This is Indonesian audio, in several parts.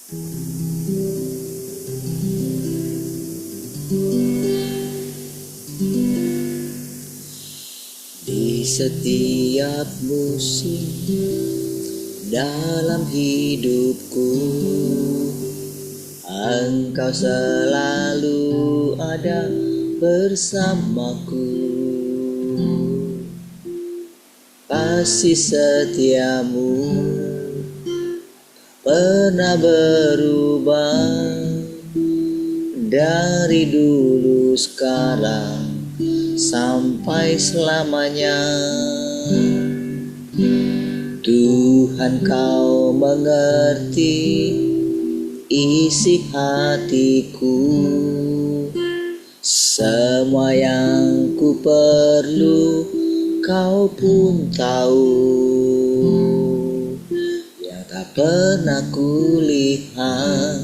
Di setiap musim dalam hidupku, Engkau selalu ada bersamaku. Kasih setiamu pernah berubah, dari dulu sekarang sampai selamanya. Tuhan, Kau mengerti isi hatiku, semua yang ku perlu Kau pun tahu. Yang tak pernah ku lihat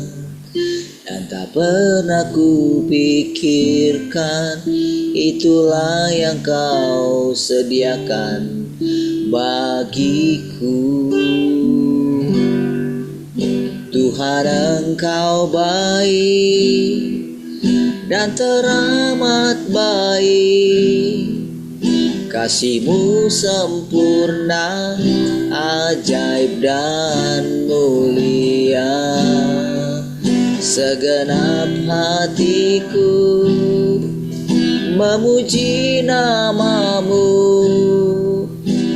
dan tak pernah ku pikirkan, itulah yang Kau sediakan bagiku. Tuhan, Engkau baik dan teramat baik, kasih-Mu sempurna, ajaib dan mulia. Segenap hatiku memuji nama-Mu,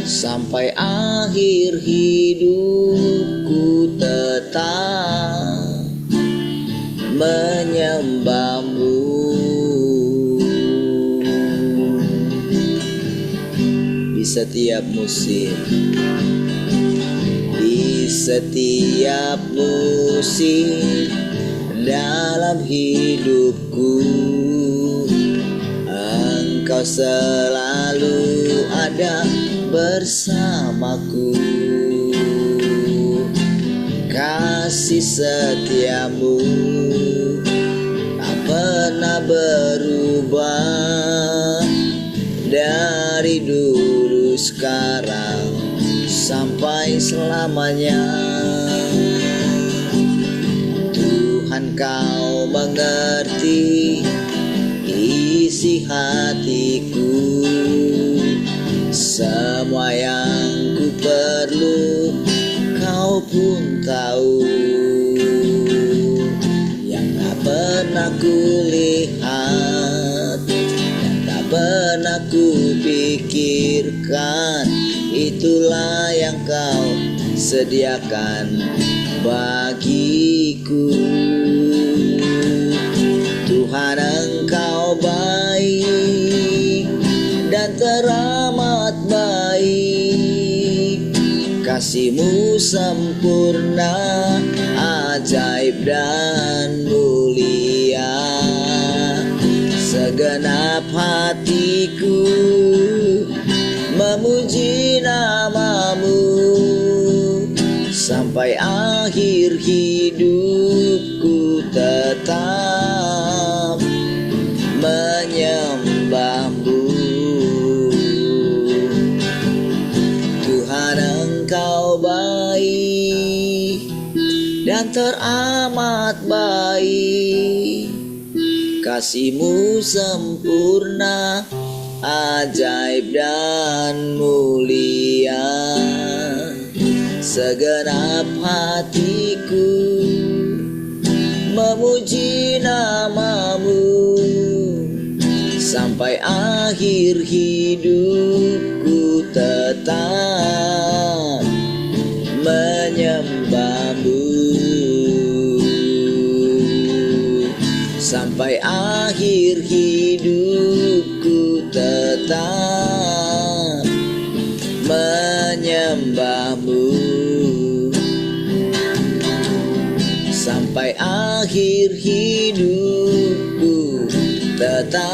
sampai akhir hidupku tetap menyembah-Mu. Di setiap musim, di setiap musim dalam hidupku, Engkau selalu ada bersamaku. Kasih setiamu tak pernah berubah, dari dulu sekarang sampai selamanya. Tuhan, Kau mengerti isi hatiku, semua yang ku perlu Kau pun tahu. Yang tak pernah ku lihat, yang tak pernah ku pikirkan, itulah yang Kau sediakan bagiku. Tuhan, Engkau baik dan teramat baik, kasih-Mu sempurna, ajaib dan mulia. Segenap hatiku memuji nama-Mu, sampai akhir hidupku tetap menyembah-Mu. Tuhan, Engkau baik dan teramat baik, kasih-Mu sempurna, ajaib dan mulia. Segenap hatiku memuji nama-Mu, sampai akhir hidupku tetap menyembah-Mu. Sampai akhir hidupku tetap menyembah-Mu. Sampai akhir hidupku tetap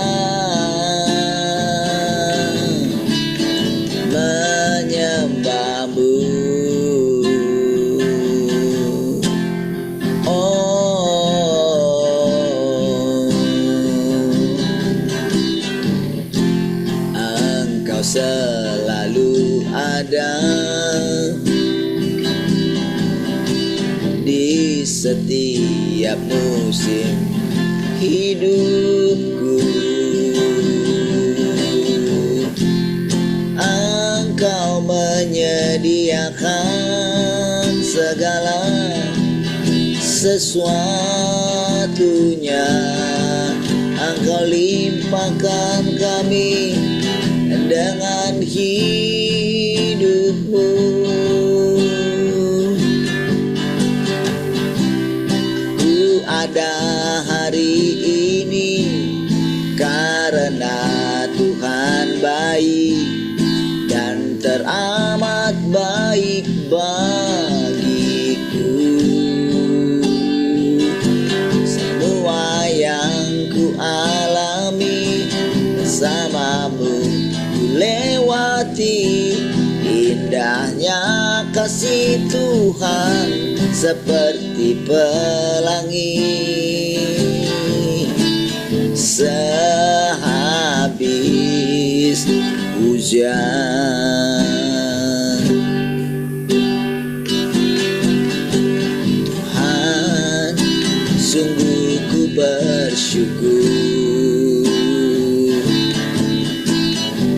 menyembah-Mu. Engkau selalu ada di setiap musim hidupku. Engkau menyediakan segala sesuatunya, Engkau limpahkan kami dengan hidupmu. Ku ada hari ini karena Tuhan baik dan teramat baik bagiku. Semua yang ku alami bersamamu ku lewati, indahnya kasih Tuhan seperti pelangi. Sehabis hujan, Tuhan, sungguh ku bersyukur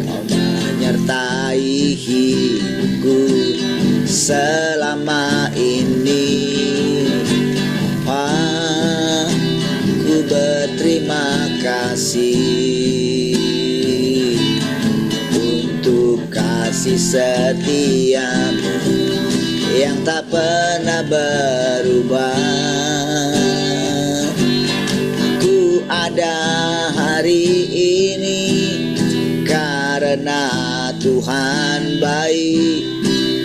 Kau menyertai hidupku selama ini. Ku berterima kasih untuk kasih setiamu yang tak pernah berubah. Aku ada hari ini karena Tuhan baik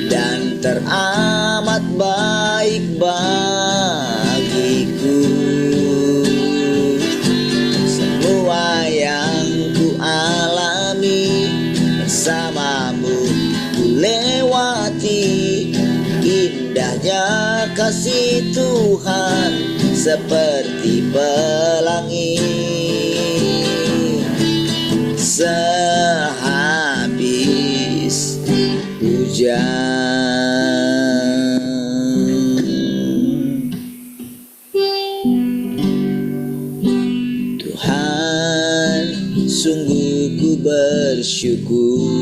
dan teramat baik bagiku. Semua yang ku alami bersamamu ku lewati, indahnya kasih Tuhan seperti pelangi. Sehabis hujan, Tuhan, sungguh ku bersyukur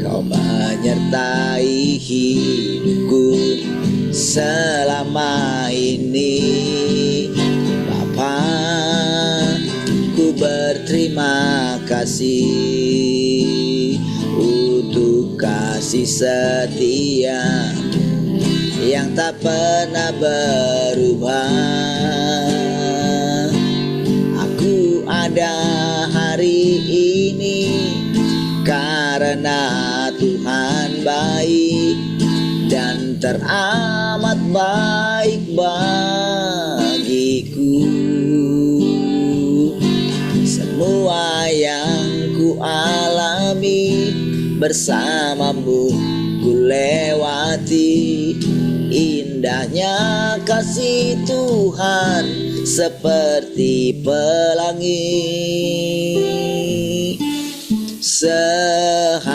Kau menyertai hidupku selama ini. Bapa, ku berterima kasih untuk kasih setia yang tak pernah berubah. Aku ada hari ini karena Tuhan baik dan teramat baik bagiku. Semua yang ku alami bersamamu ku lewati, indahnya kasih Tuhan seperti pelangi. Sehabis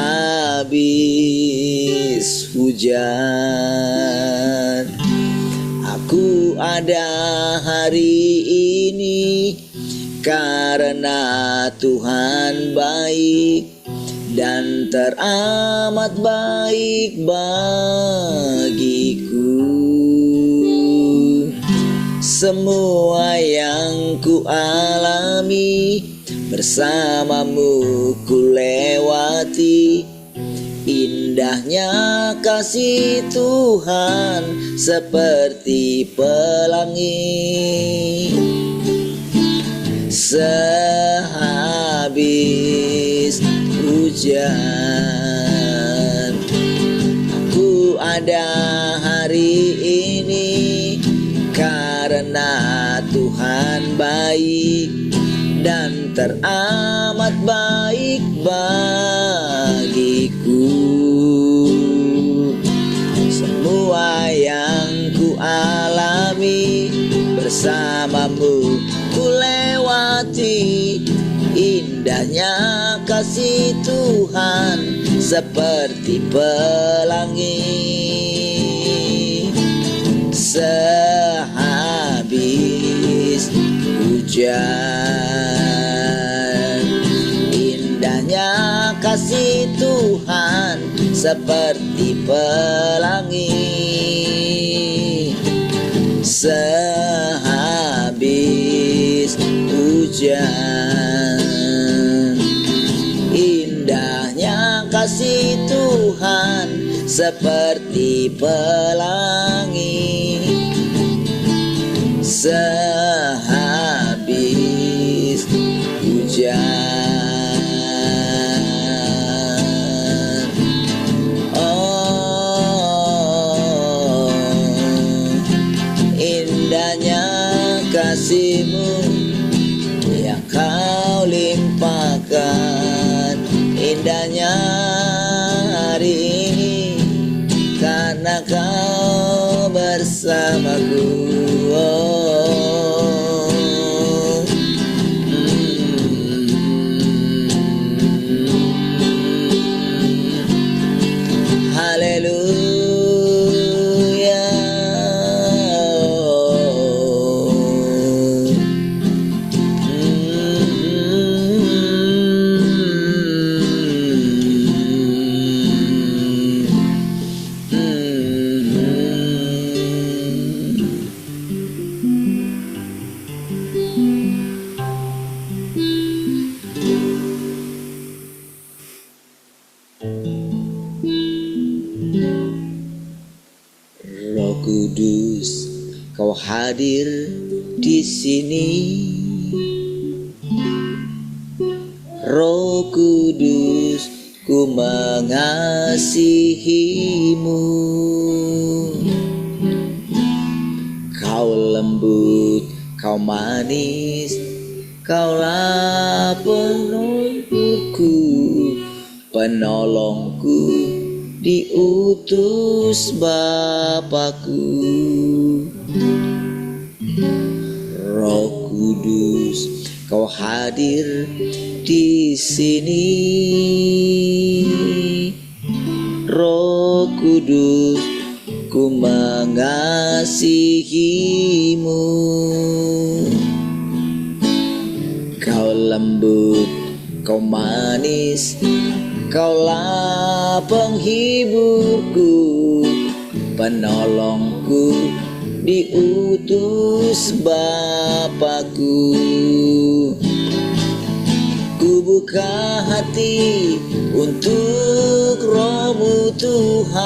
hujan, aku ada hari ini karena Tuhan baik dan teramat baik bagiku. Semua yang ku alami bersamamu ku lewati, indahnya kasih Tuhan seperti pelangi. Sehabis hujan, aku ada hari ini karena Tuhan baik dan teramat baik bagiku. Semua yang ku alami bersamamu ku lewati, indahnya kasih Tuhan seperti pelangi. hujan. Indahnya kasih Tuhan seperti pelangi sehabis hujan. Indahnya kasih Tuhan seperti pelangi sehabis hujan. Oh, indahnya kasih-Mu yang Kau limpahkan. Indahnya hari ini karena Kau bersamaku. Oh, haleluya. Roh Kudus, Kau hadir di sini. Roh Kudus, ku mengasihi-Mu. Kau lembut, Kau manis, Kaulah penuntutku, penolongku, diutus Bapakku. Roh Kudus, Kau hadir di sini. Roh Kudus, ku mengasihi-Mu. Kau lembut, Kau manis, Kaulah penghiburku, penolongku, diutus Bapakku. Ku buka hati untuk Roh-Mu Tuhan.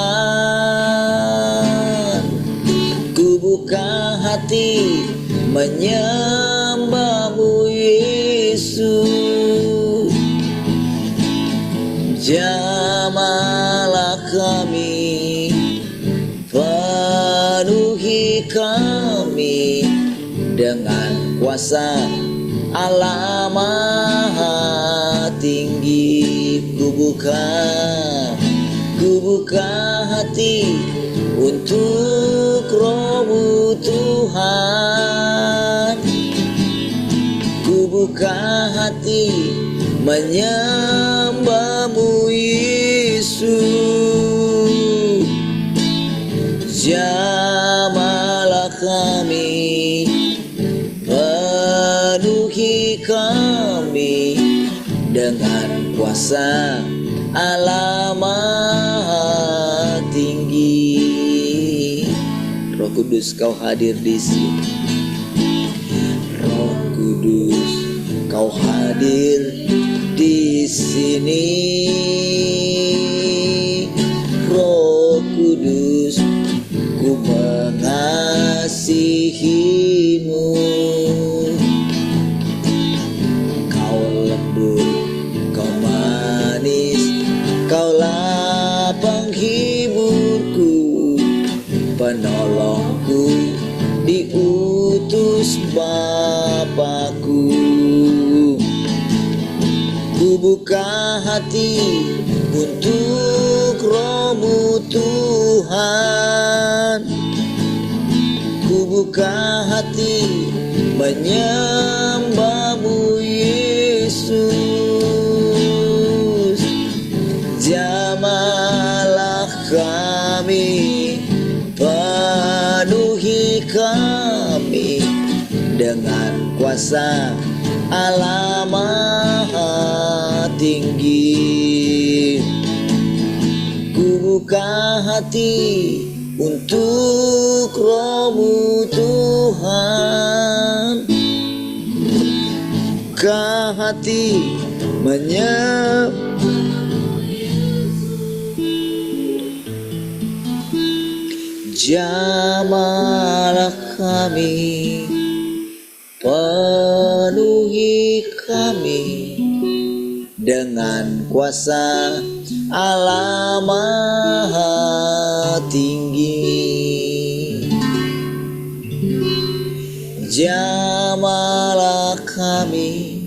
Ku buka hati menyembah-Mu Yesus. Jamahlah kami, penuhi kami dengan kuasa Allah Maha Tinggi. Ku buka hati untuk Roh-Mu Tuhan. Ku buka hati menyembah-Mu Yesus. Jamahlah kami, penuhi kami dengan kuasa Allah Maha Tinggi. Roh Kudus, Kau hadir di sini. Roh Kudus, Kau hadir di sini. Roh Kudus, ku mengasihi-Mu. Kau lembut, Kau manis, Kaulah penghiburku, penolongku, diutus Bapakku. Ku buka hati untuk Roh-Mu Tuhan. Ku buka hati menyembah-Mu Yesus. Jamahlah kami, penuhi kami dengan kuasa kuasa Allah Maha Tinggi. Ku buka hati untuk Roh-Mu Tuhan. Buka hati jamahlah kami, penuhi kami dengan kuasa Allah Maha Tinggi. Jamahlah kami,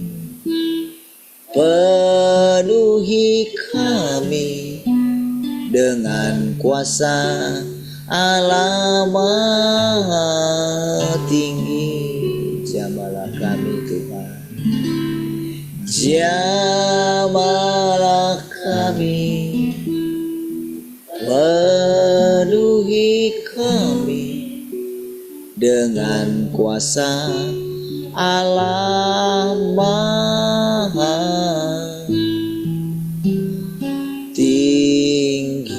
penuhi kami dengan kuasa Allah Maha Tinggi. Jamahlah kami Tuhan, jamahlah kami, penuhi kami dengan kuasa Allah Maha Tinggi.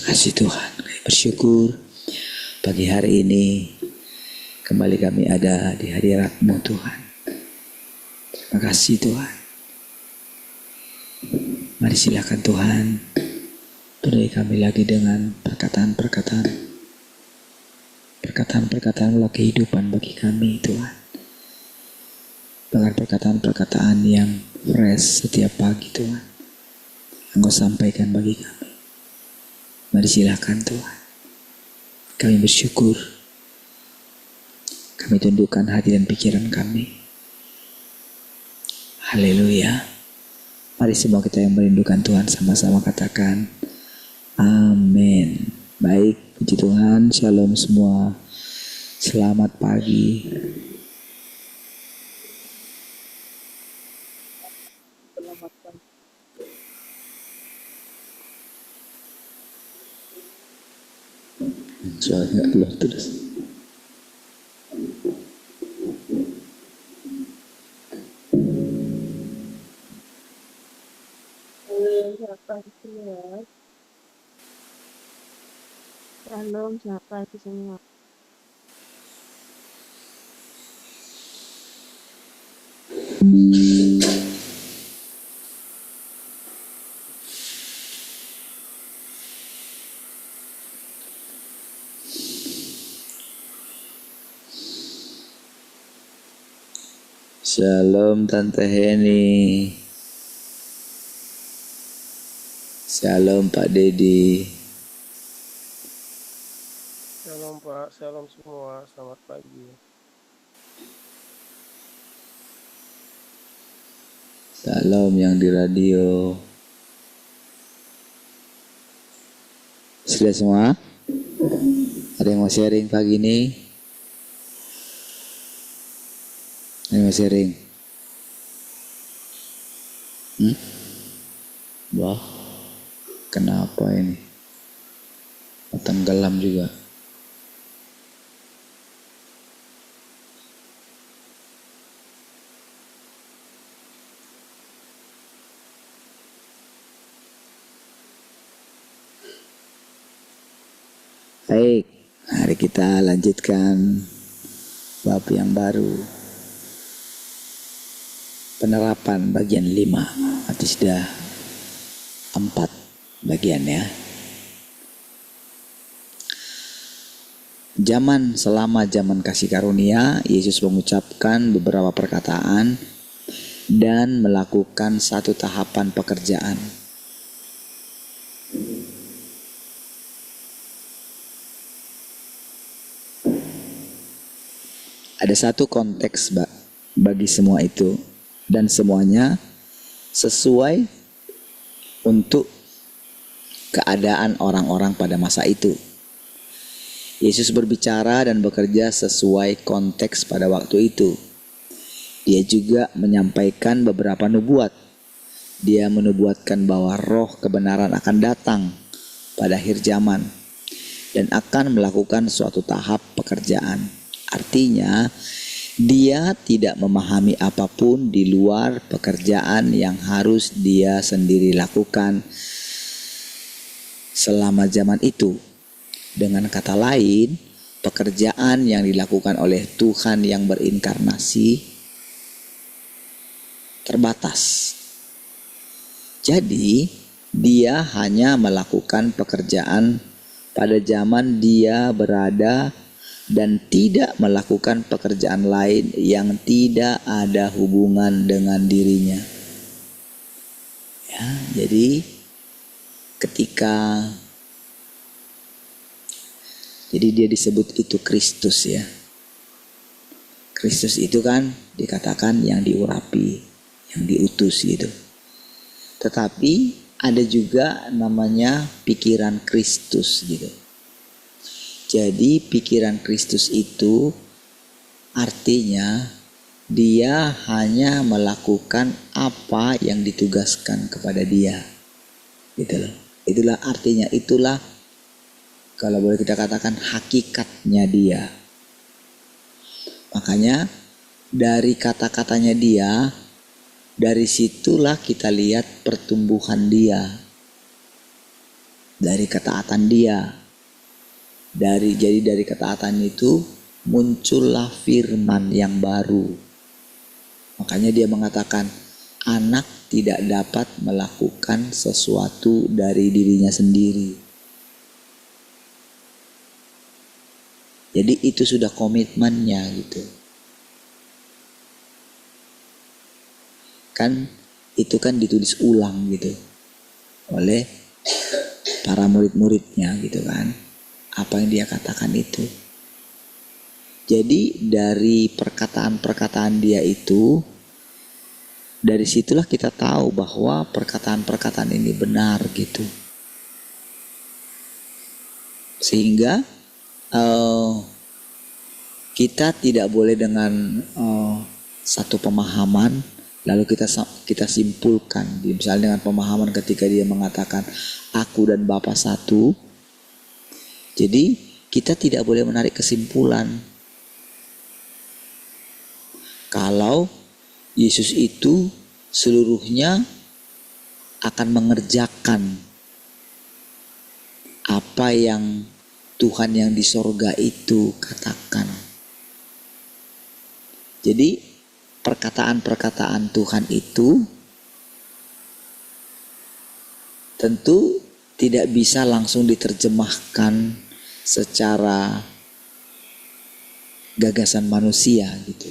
Kasih Tuhan, kami bersyukur pagi hari ini kembali kami ada di hadirat-Mu Tuhan. Terima kasih Tuhan. Mari silakan Tuhan, penuhi kami lagi dengan perkataan-perkataan kehidupan bagi kami Tuhan. Dengan perkataan-perkataan yang fresh setiap pagi Tuhan, Engkau sampaikan bagi kami. Mari silakan Tuhan. Kami bersyukur. Kami tundukkan hati dan pikiran kami. Haleluya. Mari semua kita yang merindukan Tuhan sama-sama katakan amin. Baik, puji Tuhan. Shalom semua. Selamat pagi. Soalnya Allah terus. Shalom, selamat pagi semua. Shalom Tante Heni. Shalom Pak Dedi. Shalom Pak, shalom semua, selamat pagi. Shalom yang di radio. Sudah semua? Ada yang mau sharing pagi ini? Ada yang mau sharing? Wah, kenapa ini? Tenggelam juga. Baik, hari kita lanjutkan bab yang baru. Penerapan bagian 5. Arti sudah 4 bagian ya. Selama zaman kasih karunia, Yesus mengucapkan beberapa perkataan dan melakukan satu tahapan pekerjaan. Ada satu konteks bagi semua itu, dan semuanya sesuai untuk keadaan orang-orang pada masa itu. Yesus berbicara dan bekerja sesuai konteks pada waktu itu. Dia juga menyampaikan beberapa nubuat. Dia menubuatkan bahwa roh kebenaran akan datang pada akhir zaman dan akan melakukan suatu tahap pekerjaan. Artinya, dia tidak memahami apapun di luar pekerjaan yang harus dia sendiri lakukan selama zaman itu. Dengan kata lain, pekerjaan yang dilakukan oleh Tuhan yang berinkarnasi terbatas. Jadi, dia hanya melakukan pekerjaan pada zaman dia berada dan tidak melakukan pekerjaan lain yang tidak ada hubungan dengan dirinya. Ya, jadi dia disebut itu Kristus ya. Kristus itu kan dikatakan yang diurapi, yang diutus gitu. Tetapi ada juga namanya pikiran Kristus gitu. Jadi pikiran Kristus itu artinya dia hanya melakukan apa yang ditugaskan kepada dia. Gitu loh. Itulah artinya, itulah kalau boleh kita katakan hakikatnya dia. Makanya dari kata-katanya dia, dari situlah kita lihat pertumbuhan dia. Dari ketaatan dia. Jadi dari ketaatan itu muncullah firman yang baru. Makanya dia mengatakan anak tidak dapat melakukan sesuatu dari dirinya sendiri. Jadi itu sudah komitmennya gitu. Kan itu kan ditulis ulang gitu oleh para murid-muridnya gitu kan. Apa yang dia katakan itu. Jadi dari perkataan-perkataan dia itu, dari situlah kita tahu bahwa perkataan-perkataan ini benar gitu. Sehingga kita tidak boleh dengan satu pemahaman lalu kita simpulkan. Misalnya dengan pemahaman ketika dia mengatakan aku dan Bapa satu. Jadi kita tidak boleh menarik kesimpulan kalau Yesus itu seluruhnya akan mengerjakan apa yang Tuhan yang di sorga itu katakan. Jadi perkataan-perkataan Tuhan itu tentu tidak bisa langsung diterjemahkan secara gagasan manusia gitu.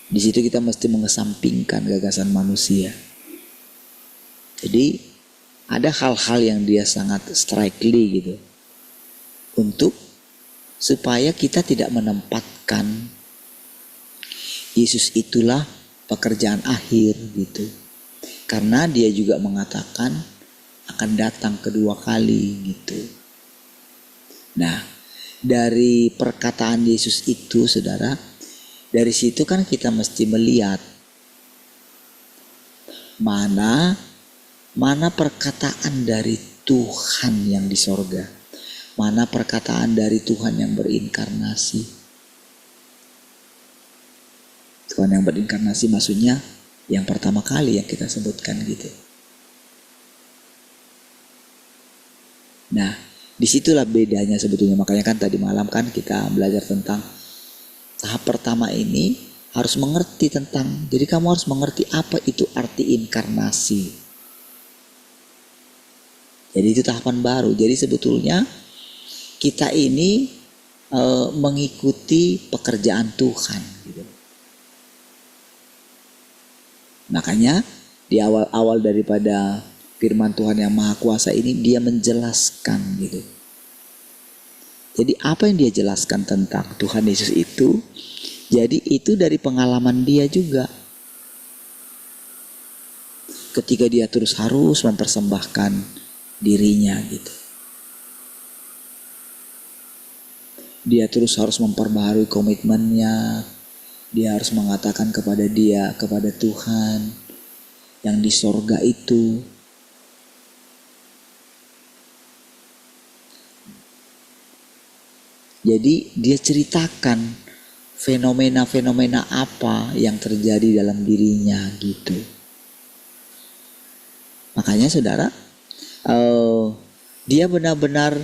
Di situ kita mesti mengesampingkan gagasan manusia. Jadi ada hal-hal yang dia sangat strikingly gitu. Untuk supaya kita tidak menempatkan Yesus itulah pekerjaan akhir gitu. Karena dia juga mengatakan akan datang kedua kali gitu. Nah, dari perkataan Yesus itu saudara, dari situ kan kita mesti melihat mana perkataan dari Tuhan yang di sorga, mana perkataan dari Tuhan yang berinkarnasi. Tuhan yang berinkarnasi maksudnya yang pertama kali yang kita sebutkan gitu. Nah, disitulah bedanya sebetulnya. Makanya kan tadi malam kan kita belajar tentang tahap pertama ini harus mengerti tentang. Jadi kamu harus mengerti apa itu arti inkarnasi. Jadi itu tahapan baru. Jadi sebetulnya kita ini mengikuti pekerjaan Tuhan. Gitu. Makanya di awal-awal daripada firman Tuhan yang Maha Kuasa ini dia menjelaskan gitu. Jadi apa yang dia jelaskan tentang Tuhan Yesus itu, jadi itu dari pengalaman dia juga. Ketika dia terus harus mempersembahkan dirinya gitu. Dia terus harus memperbaharui komitmennya. Dia harus mengatakan kepada Tuhan yang di sorga itu. Jadi dia ceritakan fenomena-fenomena apa yang terjadi dalam dirinya gitu. Makanya saudara, dia benar-benar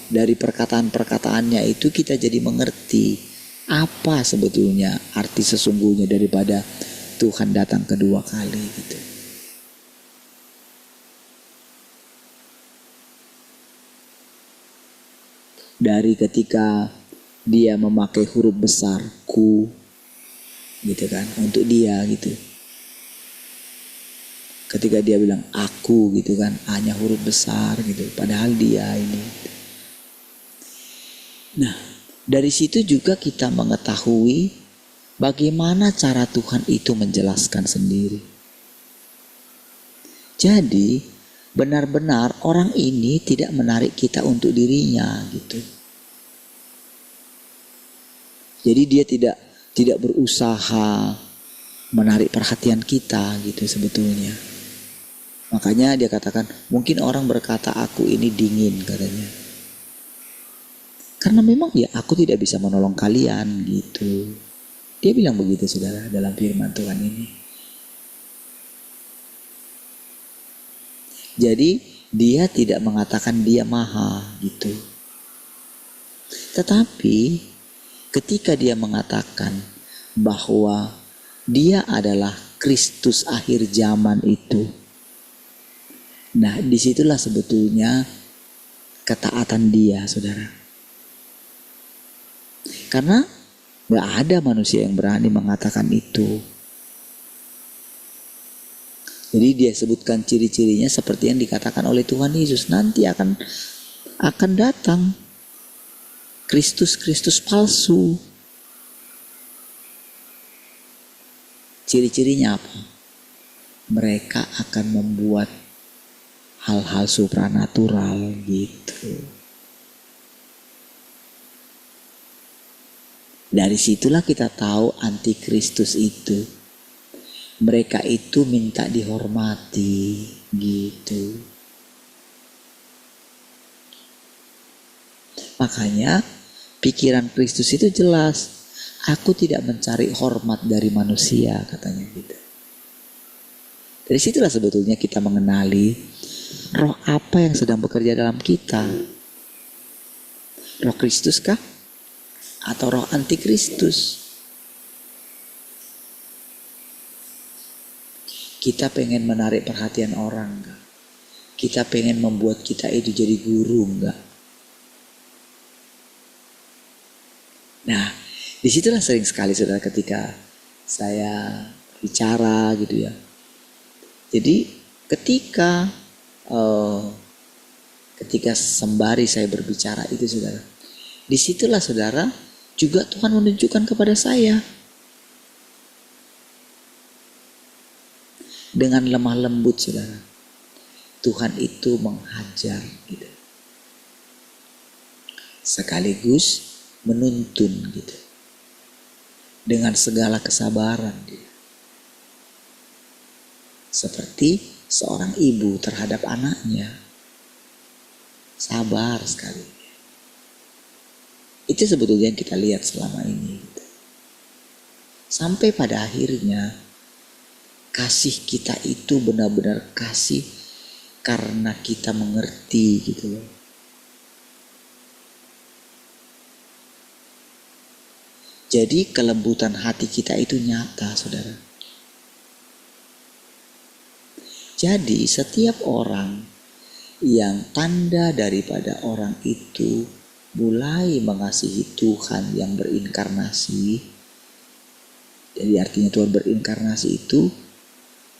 dari perkataan-perkataannya itu kita jadi mengerti apa sebetulnya arti sesungguhnya daripada Tuhan datang kedua kali gitu. Dari ketika dia memakai huruf besar ku gitu kan untuk dia gitu. Ketika dia bilang aku gitu kan hanya huruf besar gitu padahal dia ini. Nah, dari situ juga kita mengetahui bagaimana cara Tuhan itu menjelaskan sendiri. Jadi benar-benar orang ini tidak menarik kita untuk dirinya gitu. Jadi dia tidak berusaha menarik perhatian kita gitu sebetulnya. Makanya dia katakan mungkin orang berkata aku ini dingin katanya. Karena memang ya aku tidak bisa menolong kalian gitu. Dia bilang begitu saudara dalam firman Tuhan ini. Jadi dia tidak mengatakan dia maha gitu. Tetapi ketika dia mengatakan bahwa dia adalah Kristus akhir zaman itu. Nah disitulah sebetulnya ketaatan dia saudara. Karena gak ada manusia yang berani mengatakan itu. Jadi dia sebutkan ciri-cirinya seperti yang dikatakan oleh Tuhan Yesus. Nanti akan datang Kristus palsu. Ciri-cirinya apa? Mereka akan membuat hal-hal supranatural gitu. Dari situlah kita tahu antikristus itu. Mereka itu minta dihormati gitu. Makanya pikiran Kristus itu jelas. Aku tidak mencari hormat dari manusia katanya gitu. Dari situlah sebetulnya kita mengenali roh apa yang sedang bekerja dalam kita. Roh Kristus kah? Atau roh antikristus? Kita pengen menarik perhatian orang enggak? Kita pengen membuat kita itu jadi guru enggak? Nah, disitulah sering sekali saudara ketika saya bicara gitu ya. Jadi ketika sembari saya berbicara itu saudara, disitulah saudara juga Tuhan menunjukkan kepada saya dengan lemah lembut saudara. Tuhan itu menghajar gitu. Sekaligus menuntun gitu. Dengan segala kesabaran gitu. Seperti seorang ibu terhadap anaknya. Sabar sekali. Itu sebetulnya yang kita lihat selama ini gitu. Sampai pada akhirnya kasih kita itu benar-benar kasih karena kita mengerti gitu loh. Jadi kelembutan hati kita itu nyata saudara. Jadi setiap orang yang tanda daripada orang itu mulai mengasihi Tuhan yang berinkarnasi, Jadi artinya Tuhan berinkarnasi itu,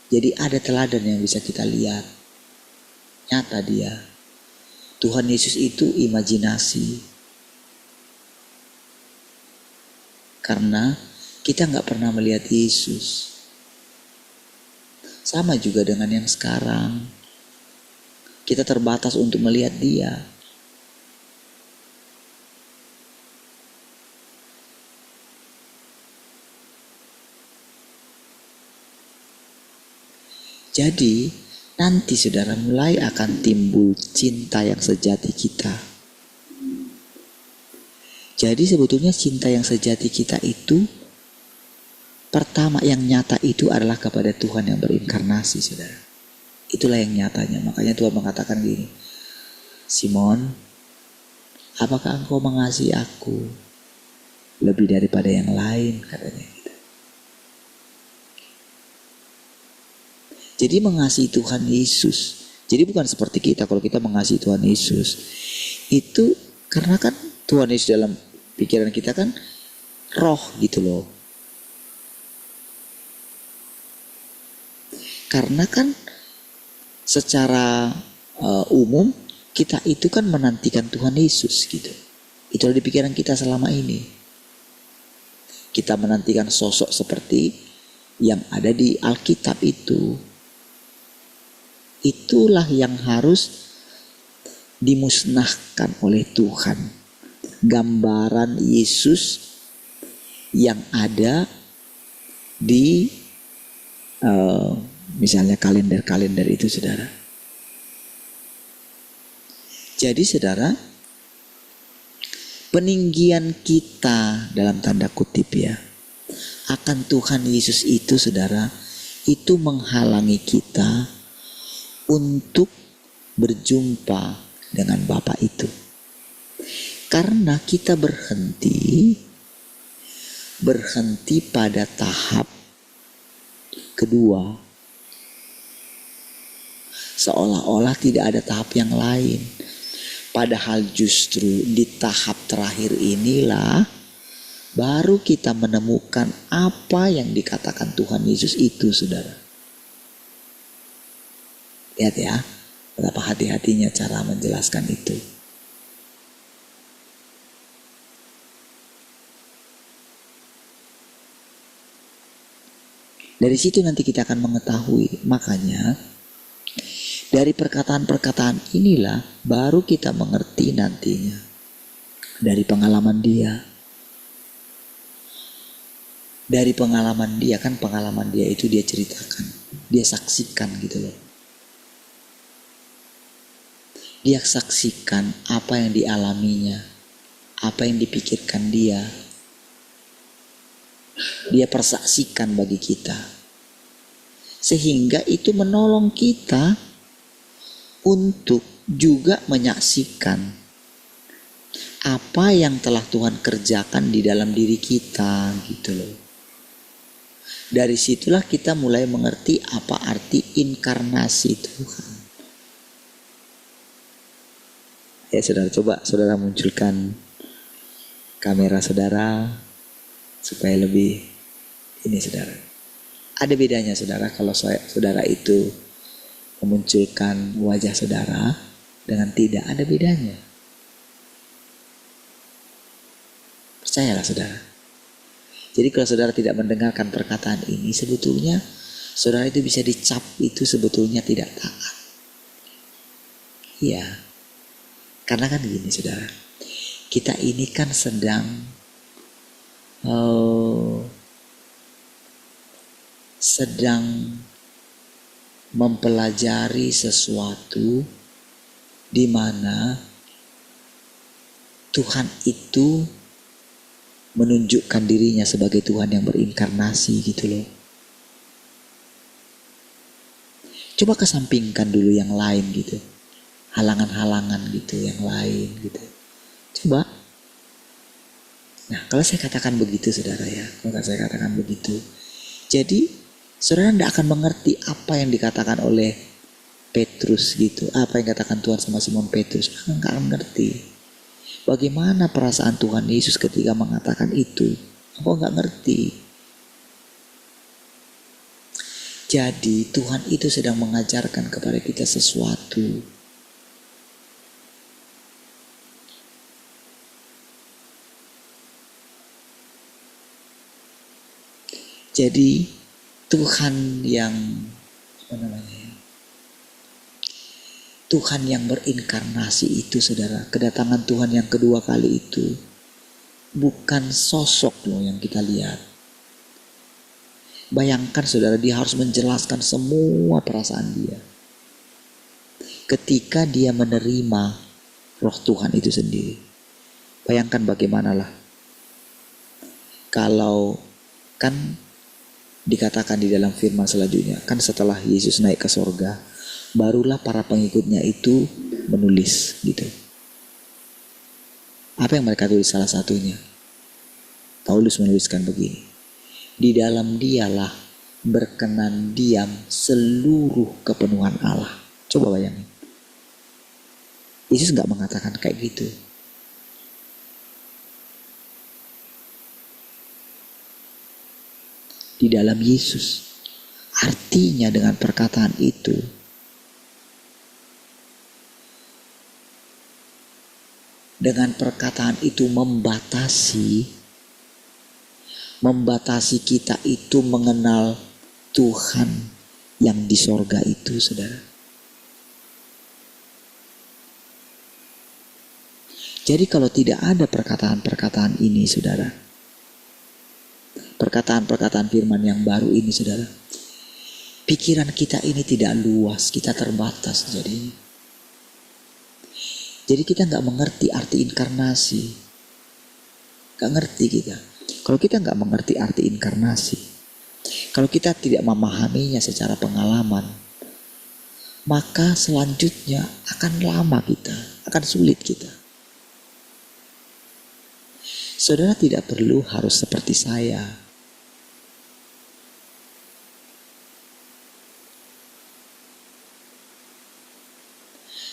jadi ada teladan yang bisa kita lihat. Nyata dia. Tuhan Yesus itu imajinasi. Karena kita nggak pernah melihat Yesus. Sama juga dengan yang sekarang. Kita terbatas untuk melihat dia. Jadi nanti saudara mulai akan timbul cinta yang sejati kita. Jadi sebetulnya cinta yang sejati kita itu pertama yang nyata itu adalah kepada Tuhan yang berinkarnasi, saudara. Itulah yang nyatanya. Makanya Tuhan mengatakan gini, Simon, apakah engkau mengasihi aku lebih daripada yang lain, katanya gitu. Jadi mengasihi Tuhan Yesus. Jadi bukan seperti kita, kalau kita mengasihi Tuhan Yesus itu karena kan Tuhan Yesus dalam pikiran kita kan roh gitu loh. Karena kan secara umum kita itu kan menantikan Tuhan Yesus gitu. Itulah di pikiran kita selama ini. Kita menantikan sosok seperti yang ada di Alkitab itu. Itulah yang harus dimusnahkan oleh Tuhan. Gambaran Yesus yang ada di misalnya kalender-kalender itu, saudara. Jadi saudara, peninggian kita dalam tanda kutip ya akan Tuhan Yesus itu, saudara, itu menghalangi kita untuk berjumpa dengan Bapa itu. Karena kita berhenti pada tahap kedua. Seolah-olah tidak ada tahap yang lain. Padahal justru di tahap terakhir inilah baru kita menemukan apa yang dikatakan Tuhan Yesus itu, saudara. Lihat ya, betapa hati-hatinya cara menjelaskan itu. Dari situ nanti kita akan mengetahui. Makanya dari perkataan-perkataan inilah baru kita mengerti nantinya. Dari pengalaman dia. Dari pengalaman dia, kan pengalaman dia itu dia ceritakan. Dia saksikan gitu loh. Dia saksikan apa yang dialaminya, apa yang dipikirkan dia. Dia persaksikan bagi kita. Sehingga itu menolong kita untuk juga menyaksikan apa yang telah Tuhan kerjakan di dalam diri kita gitu loh. Dari situlah kita mulai mengerti apa arti inkarnasi Tuhan. Ya saudara, coba saudara munculkan kamera saudara supaya lebih ini saudara. Ada bedanya saudara kalau saudara itu memunculkan wajah saudara dengan tidak, ada bedanya. Percayalah saudara. Jadi kalau saudara tidak mendengarkan perkataan ini, sebetulnya saudara itu bisa dicap itu sebetulnya tidak taat. Iya. Karena kan gini saudara, kita ini kan sedang mempelajari sesuatu di mana Tuhan itu menunjukkan dirinya sebagai Tuhan yang berinkarnasi gitu loh. Coba kesampingkan dulu yang lain gitu. Halangan-halangan gitu yang lain gitu. Coba. Nah kalau saya katakan begitu saudara ya, kalau saya katakan begitu, jadi saudara tidak akan mengerti apa yang dikatakan oleh Petrus gitu, apa yang dikatakan Tuhan sama Simon Petrus, nggak akan mengerti. Bagaimana perasaan Tuhan Yesus ketika mengatakan itu, engkau nggak ngerti. Jadi Tuhan itu sedang mengajarkan kepada kita sesuatu. Jadi Tuhan yang Tuhan yang berinkarnasi itu, saudara, kedatangan Tuhan yang kedua kali itu bukan sosok loh yang kita lihat. Bayangkan saudara, dia harus menjelaskan semua perasaan dia ketika dia menerima roh Tuhan itu sendiri. Bayangkan bagaimanalah kalau kan dikatakan di dalam firman selanjutnya, kan setelah Yesus naik ke sorga, barulah para pengikutnya itu menulis gitu. Apa yang mereka tulis? Salah satunya Paulus menuliskan begini: di dalam dialah berkenan diam seluruh kepenuhan Allah. Coba bayangin, Yesus gak mengatakan kayak gitu. Di dalam Yesus, artinya dengan perkataan itu, membatasi kita itu mengenal Tuhan yang di sorga itu, saudara. Jadi kalau tidak ada perkataan-perkataan ini, saudara, perkataan-perkataan firman yang baru ini, saudara, pikiran kita ini tidak luas, kita terbatas jadinya. Jadi kita gak mengerti arti inkarnasi. Gak ngerti kita. Kalau kita gak mengerti arti inkarnasi, kalau kita tidak memahaminya secara pengalaman, maka selanjutnya akan lama kita, akan sulit kita. Saudara tidak perlu harus seperti saya.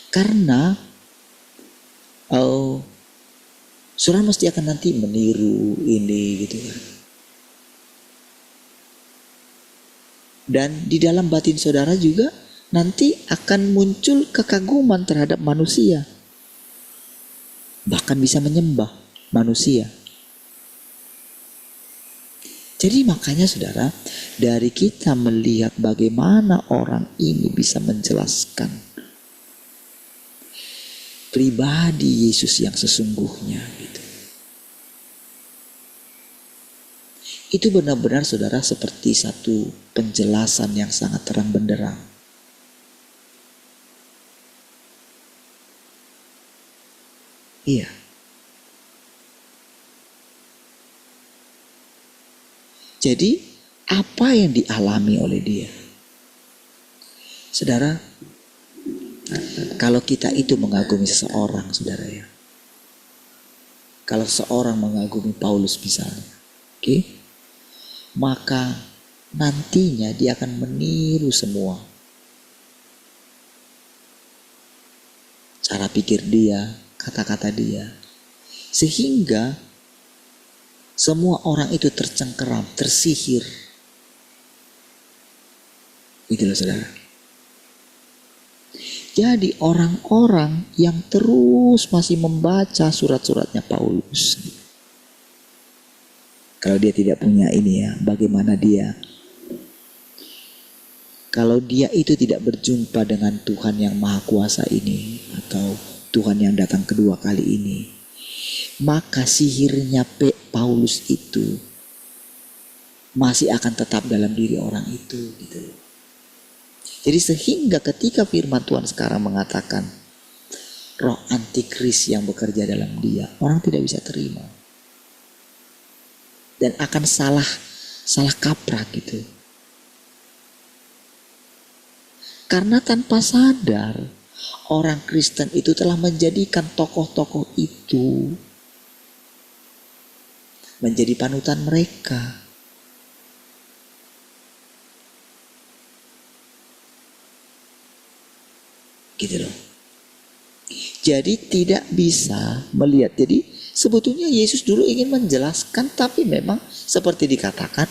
Karena saudara mesti akan nanti meniru ini gitu kan. Dan di dalam batin saudara juga nanti akan muncul kekaguman terhadap manusia. Bahkan bisa menyembah manusia. Jadi makanya saudara, dari kita melihat bagaimana orang ini bisa menjelaskan pribadi Yesus yang sesungguhnya gitu. Itu benar-benar saudara seperti satu penjelasan yang sangat terang benderang. Iya. Jadi apa yang dialami oleh dia? Saudara, kalau kita itu mengagumi seseorang, saudara ya. Kalau seorang mengagumi Paulus misalnya, oke? Maka nantinya dia akan meniru semua cara pikir dia, kata-kata dia. Sehingga semua orang itu tercengkeram, tersihir. Itulah saudara. Jadi orang-orang yang terus masih membaca surat-suratnya Paulus, kalau dia tidak punya ini ya, bagaimana dia? Kalau dia itu tidak berjumpa dengan Tuhan yang Maha Kuasa ini, atau Tuhan yang datang kedua kali ini, maka sihirnya Paulus itu masih akan tetap dalam diri orang itu gitu. Jadi sehingga ketika firman Tuhan sekarang mengatakan roh antikris yang bekerja dalam dia, orang tidak bisa terima. Dan akan salah kaprah gitu. Karena tanpa sadar orang Kristen itu telah menjadikan tokoh-tokoh itu menjadi panutan mereka. Gitu loh. Jadi tidak bisa melihat. Jadi sebetulnya Yesus dulu ingin menjelaskan, tapi memang seperti dikatakan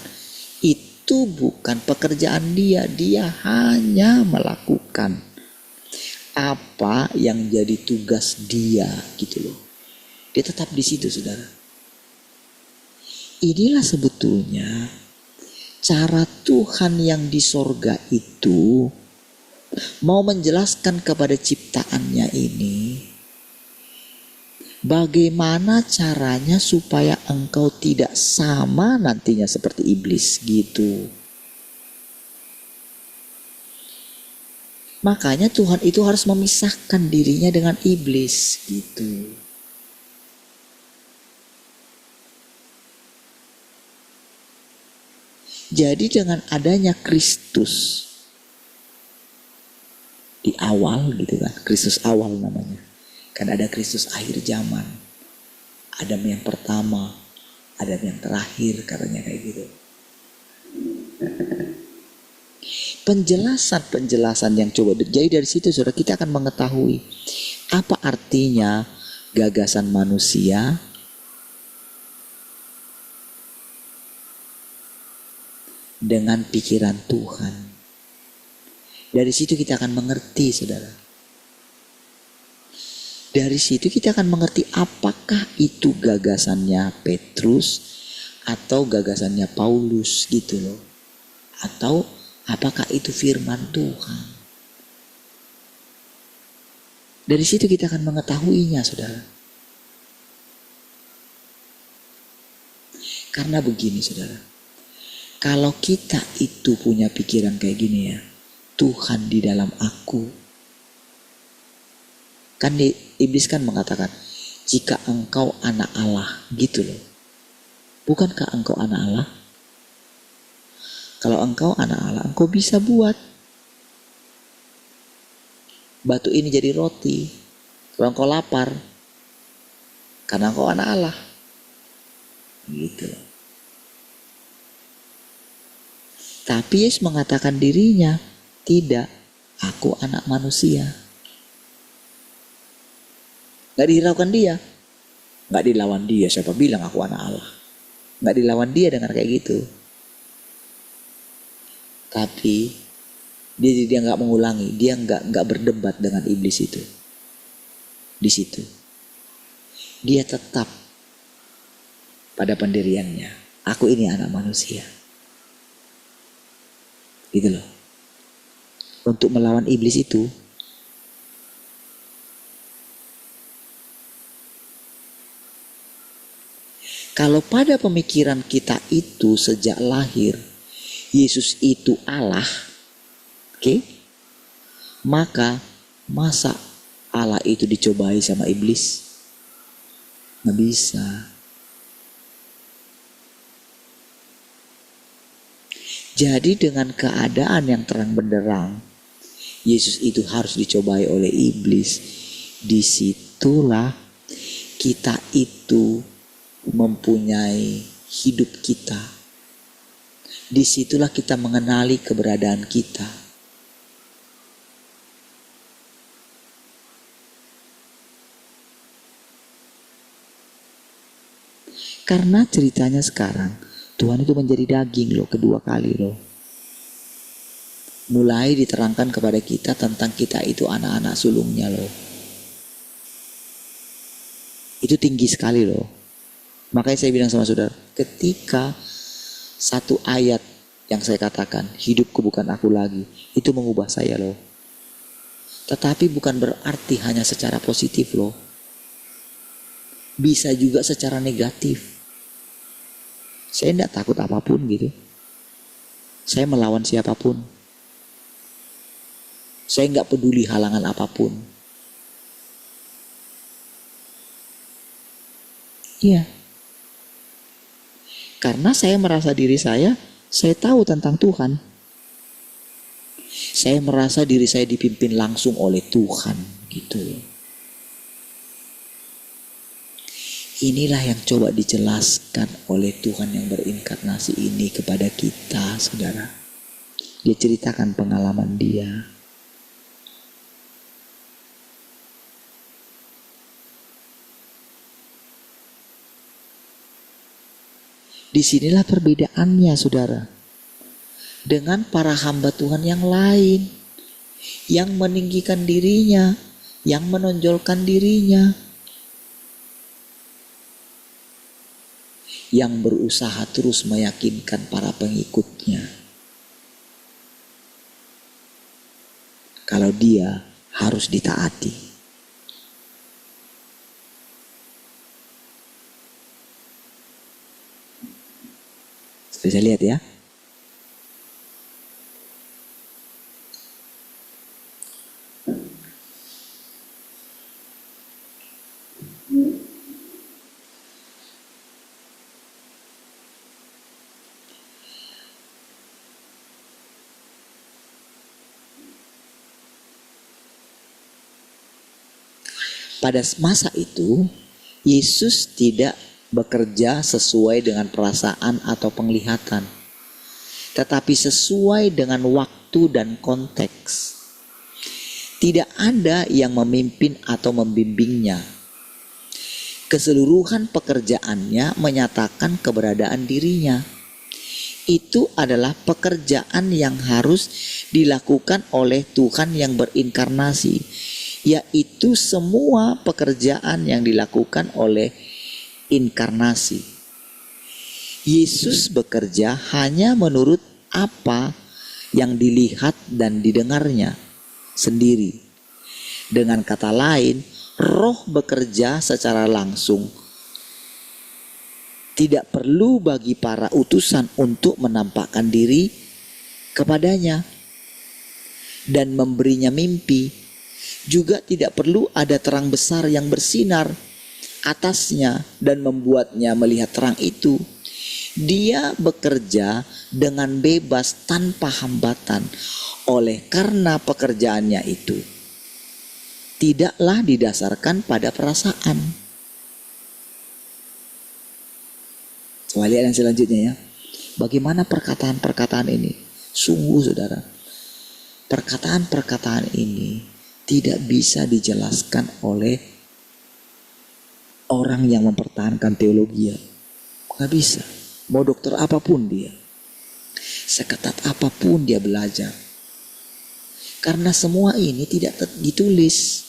itu bukan pekerjaan dia. Dia hanya melakukan apa yang jadi tugas dia gitu loh. Dia tetap di situ, saudara. Inilah sebetulnya cara Tuhan yang di sorga itu mau menjelaskan kepada ciptaannya ini, bagaimana caranya supaya engkau tidak sama nantinya seperti iblis gitu. Makanya Tuhan itu harus memisahkan dirinya dengan iblis gitu. Jadi dengan adanya Kristus di awal gitu kan, Kristus awal namanya. Kan ada Kristus akhir zaman, Adam yang pertama, Adam yang terakhir, katanya kayak gitu. Penjelasan yang coba, jadi dari situ saudara kita akan mengetahui apa artinya gagasan manusia dengan pikiran Tuhan. Dari situ kita akan mengerti, saudara. Dari situ kita akan mengerti apakah itu gagasannya Petrus atau gagasannya Paulus gitu loh. Atau apakah itu firman Tuhan. Dari situ kita akan mengetahuinya, saudara. Karena begini, saudara. Kalau kita itu punya pikiran kayak gini ya, Tuhan di dalam aku. Kan iblis kan mengatakan, jika engkau anak Allah gitu loh. Bukankah engkau anak Allah? Kalau engkau anak Allah, engkau bisa buat batu ini jadi roti. Kalau engkau lapar, karena engkau anak Allah. Gitu loh. Tapi Yesus mengatakan dirinya, tidak, aku anak manusia. Gak dihiraukan dia, gak dilawan dia. Siapa bilang aku anak Allah? Gak dilawan dia dengan kayak gitu. Tapi dia gak mengulangi, dia gak berdebat dengan iblis itu. Di situ dia tetap pada pendiriannya. Aku ini anak manusia. Gitu loh. Untuk melawan iblis itu, kalau pada pemikiran kita itu sejak lahir Yesus itu Allah, oke? Maka masa Allah itu dicobai sama iblis? Nggak bisa. Jadi dengan keadaan yang terang benderang, Yesus itu harus dicobai oleh iblis. Disitulah kita itu mempunyai hidup kita. Disitulah kita mengenali keberadaan kita. Karena ceritanya sekarang Tuhan itu menjadi daging loh, kedua kali loh. Mulai diterangkan kepada kita tentang kita itu anak-anak sulungnya loh. Itu tinggi sekali loh. Makanya saya bilang sama saudara, ketika satu ayat yang saya katakan, hidupku bukan aku lagi, itu mengubah saya loh. Tetapi bukan berarti hanya secara positif loh. Bisa juga secara negatif. Saya tidak takut apapun gitu. Saya melawan siapapun. Saya nggak peduli halangan apapun. Iya. Karena saya merasa diri saya tahu tentang Tuhan. Saya merasa diri saya dipimpin langsung oleh Tuhan gitu. Inilah yang coba dijelaskan oleh Tuhan yang berinkarnasi ini kepada kita, saudara. Dia ceritakan pengalaman dia. Disinilah perbedaannya, saudara. dengan para hamba Tuhan yang lain, yang meninggikan dirinya, yang menonjolkan dirinya, yang berusaha terus meyakinkan para pengikutnya kalau dia harus ditaati. Bisa lihat ya. Pada masa itu, Yesus tidak bekerja sesuai dengan perasaan atau penglihatan, tetapi sesuai dengan waktu dan konteks. Tidak ada yang memimpin atau membimbingnya. Keseluruhan pekerjaannya menyatakan keberadaan dirinya. Itu adalah pekerjaan yang harus dilakukan oleh Tuhan yang berinkarnasi, yaitu semua pekerjaan yang dilakukan oleh inkarnasi. Yesus bekerja hanya menurut apa yang dilihat dan didengarnya sendiri. Dengan kata lain, Roh bekerja secara langsung. Tidak perlu bagi para utusan untuk menampakkan diri kepadanya dan memberinya mimpi. Juga tidak perlu ada terang besar yang bersinar atasnya dan membuatnya melihat terang itu. Dia bekerja dengan bebas tanpa hambatan oleh karena pekerjaannya itu tidaklah didasarkan pada perasaan. Coba lihat yang selanjutnya ya. Bagaimana perkataan-perkataan ini? Sungguh saudara, perkataan-perkataan ini tidak bisa dijelaskan oleh orang yang mempertahankan teologi. Gak bisa. Mau dokter apapun dia, seketat apapun dia belajar, karena semua ini tidak ditulis.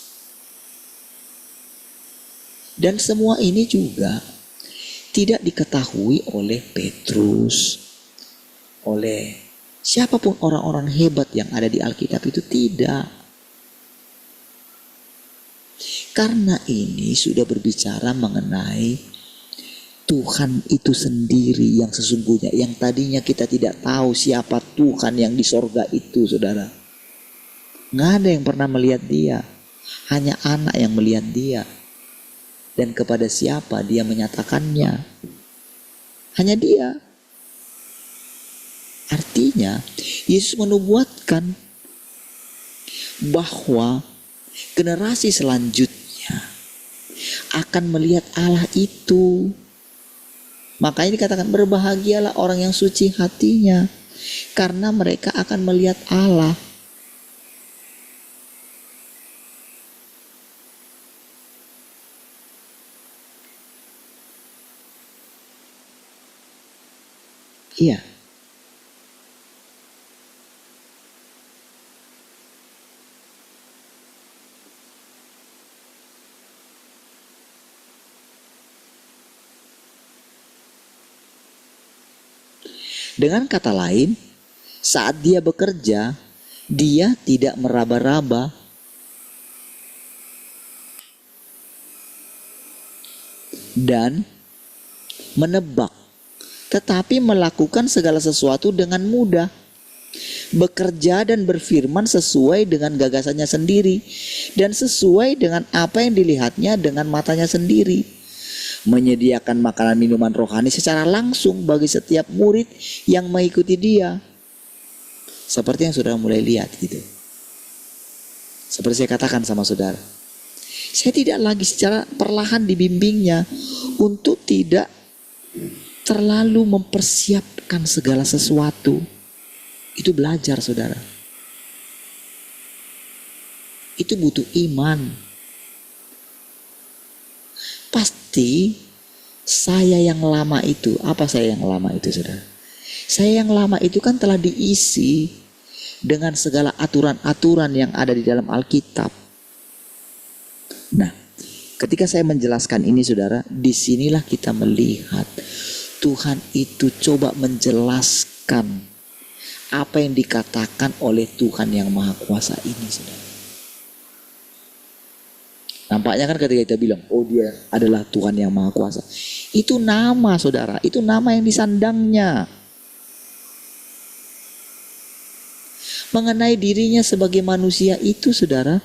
Dan semua ini juga tidak diketahui oleh Petrus, oleh siapapun orang-orang hebat yang ada di Alkitab itu, tidak. Karena ini sudah berbicara mengenai Tuhan itu sendiri yang sesungguhnya, yang tadinya kita tidak tahu siapa Tuhan yang di sorga itu, saudara. Nggak ada yang pernah melihat dia, hanya anak yang melihat dia. Dan kepada siapa dia menyatakannya, hanya dia. Artinya Yesus menubuatkan bahwa generasi selanjutnya akan melihat Allah itu. Makanya dikatakan berbahagialah orang yang suci hatinya, karena mereka akan melihat Allah. Iya. Dengan kata lain, saat dia bekerja, dia tidak meraba-raba. Dan menebak, tetapi melakukan segala sesuatu dengan mudah. Bekerja dan berfirman sesuai dengan gagasannya sendiri dan sesuai dengan apa yang dilihatnya dengan matanya sendiri. Menyediakan makanan minuman rohani secara langsung bagi setiap murid yang mengikuti dia. Seperti yang saudara mulai lihat gitu. Seperti saya katakan sama saudara, saya tidak lagi secara perlahan dibimbingnya untuk tidak terlalu mempersiapkan segala sesuatu. Itu belajar saudara. Itu butuh iman. Pasti saya yang lama itu, apa saya yang lama itu saudara? Saya yang lama itu kan telah diisi dengan segala aturan-aturan yang ada di dalam Alkitab. Nah, ketika saya menjelaskan ini saudara, disinilah kita melihat Tuhan itu coba menjelaskan apa yang dikatakan oleh Tuhan yang Maha Kuasa ini saudara. Nampaknya kan ketika kita bilang, oh dia adalah Tuhan yang Maha Kuasa. Itu nama saudara, itu nama yang disandangnya. Mengenai dirinya sebagai manusia itu saudara,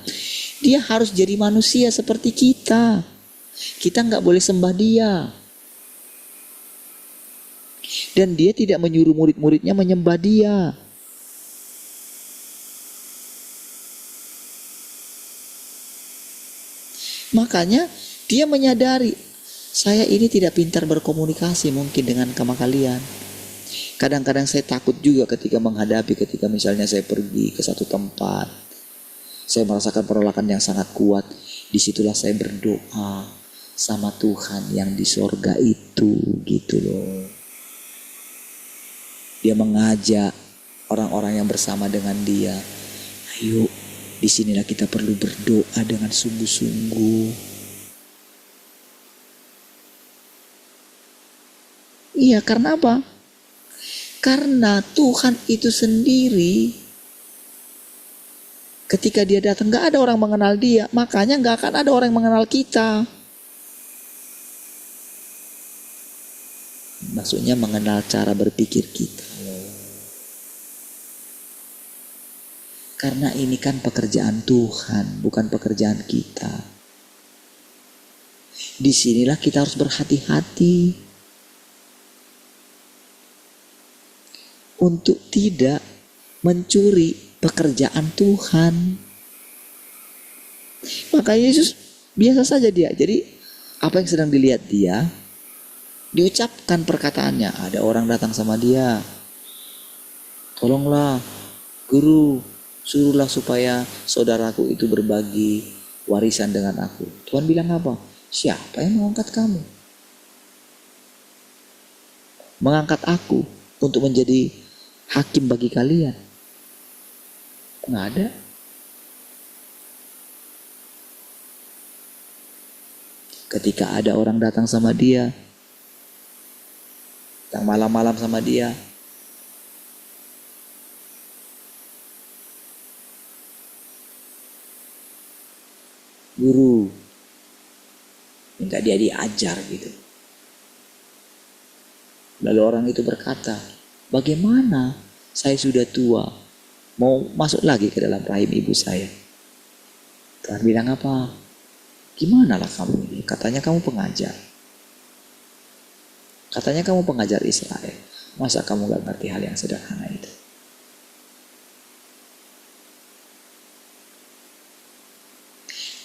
dia harus jadi manusia seperti kita. Kita nggak boleh sembah dia. Dan dia tidak menyuruh murid-muridnya menyembah dia. Makanya dia menyadari, saya ini tidak pintar berkomunikasi mungkin dengan kalian. Kadang-kadang saya takut juga ketika menghadapi, ketika misalnya saya pergi ke satu tempat, saya merasakan penolakan yang sangat kuat. Disitulah saya berdoa sama Tuhan yang di sorga itu, gitu loh. Dia mengajak orang-orang yang bersama dengan dia, ayo, disinilah kita perlu berdoa dengan sungguh-sungguh. Iya, karena apa? Karena Tuhan itu sendiri, ketika dia datang gak ada orang mengenal dia, makanya gak akan ada orang yang mengenal kita. Maksudnya mengenal cara berpikir kita. Karena ini kan pekerjaan Tuhan, bukan pekerjaan kita. Disinilah kita harus berhati-hati untuk tidak mencuri pekerjaan Tuhan. Maka Yesus biasa saja dia. Jadi apa yang sedang dilihat dia, diucapkan perkataannya. Ada orang datang sama dia, tolonglah guru, suruhlah supaya saudaraku itu berbagi warisan dengan aku. Tuhan bilang apa? Siapa yang mengangkat kamu? Mengangkat aku untuk menjadi hakim bagi kalian? Nggak ada. Ketika ada orang datang sama dia, datang malam-malam sama dia, guru, minta dia diajar gitu. Lalu orang itu berkata, bagaimana saya sudah tua, mau masuk lagi ke dalam rahim ibu saya? Tuhan bilang apa? Gimana lah kamu ini? Katanya kamu pengajar. Katanya kamu pengajar Israel. Masa kamu gak ngerti hal yang sederhana itu?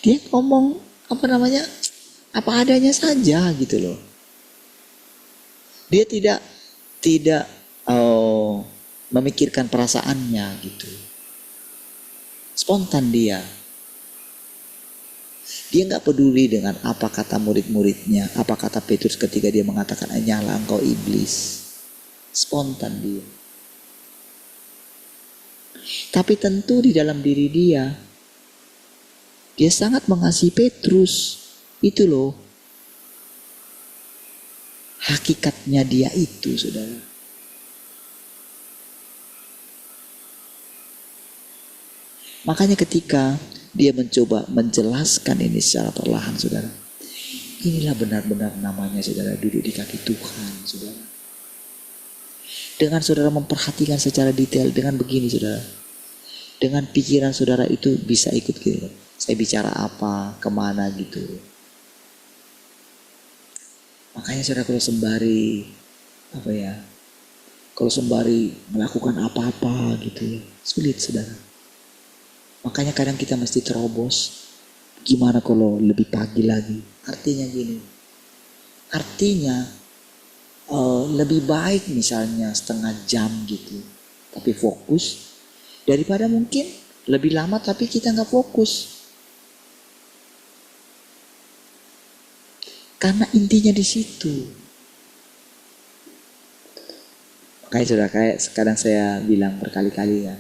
Dia ngomong apa adanya saja gitu loh. Dia tidak memikirkan perasaannya gitu. Spontan dia. Dia nggak peduli dengan apa kata murid-muridnya, apa kata Petrus ketika dia mengatakan hanyalah engkau iblis. Spontan dia. Tapi tentu di dalam diri dia sangat mengasihi Petrus. Itu loh hakikatnya dia itu, saudara. Makanya ketika dia mencoba menjelaskan ini secara perlahan, saudara, inilah benar-benar namanya saudara duduk di kaki Tuhan, saudara. Dengan saudara memperhatikan secara detail, dengan begini saudara, dengan pikiran saudara itu bisa ikut gitu. Saya bicara apa, kemana gitu. Makanya saudara kalau sembari melakukan apa-apa gitu ya, sulit saudara. Makanya kadang kita mesti terobos. Gimana kalau lebih pagi lagi? Artinya gini. Lebih baik misalnya setengah jam gitu, tapi fokus, daripada mungkin lebih lama tapi kita nggak fokus. Karena intinya di situ. Kayak sudah kayak kadang saya bilang berkali-kali kan,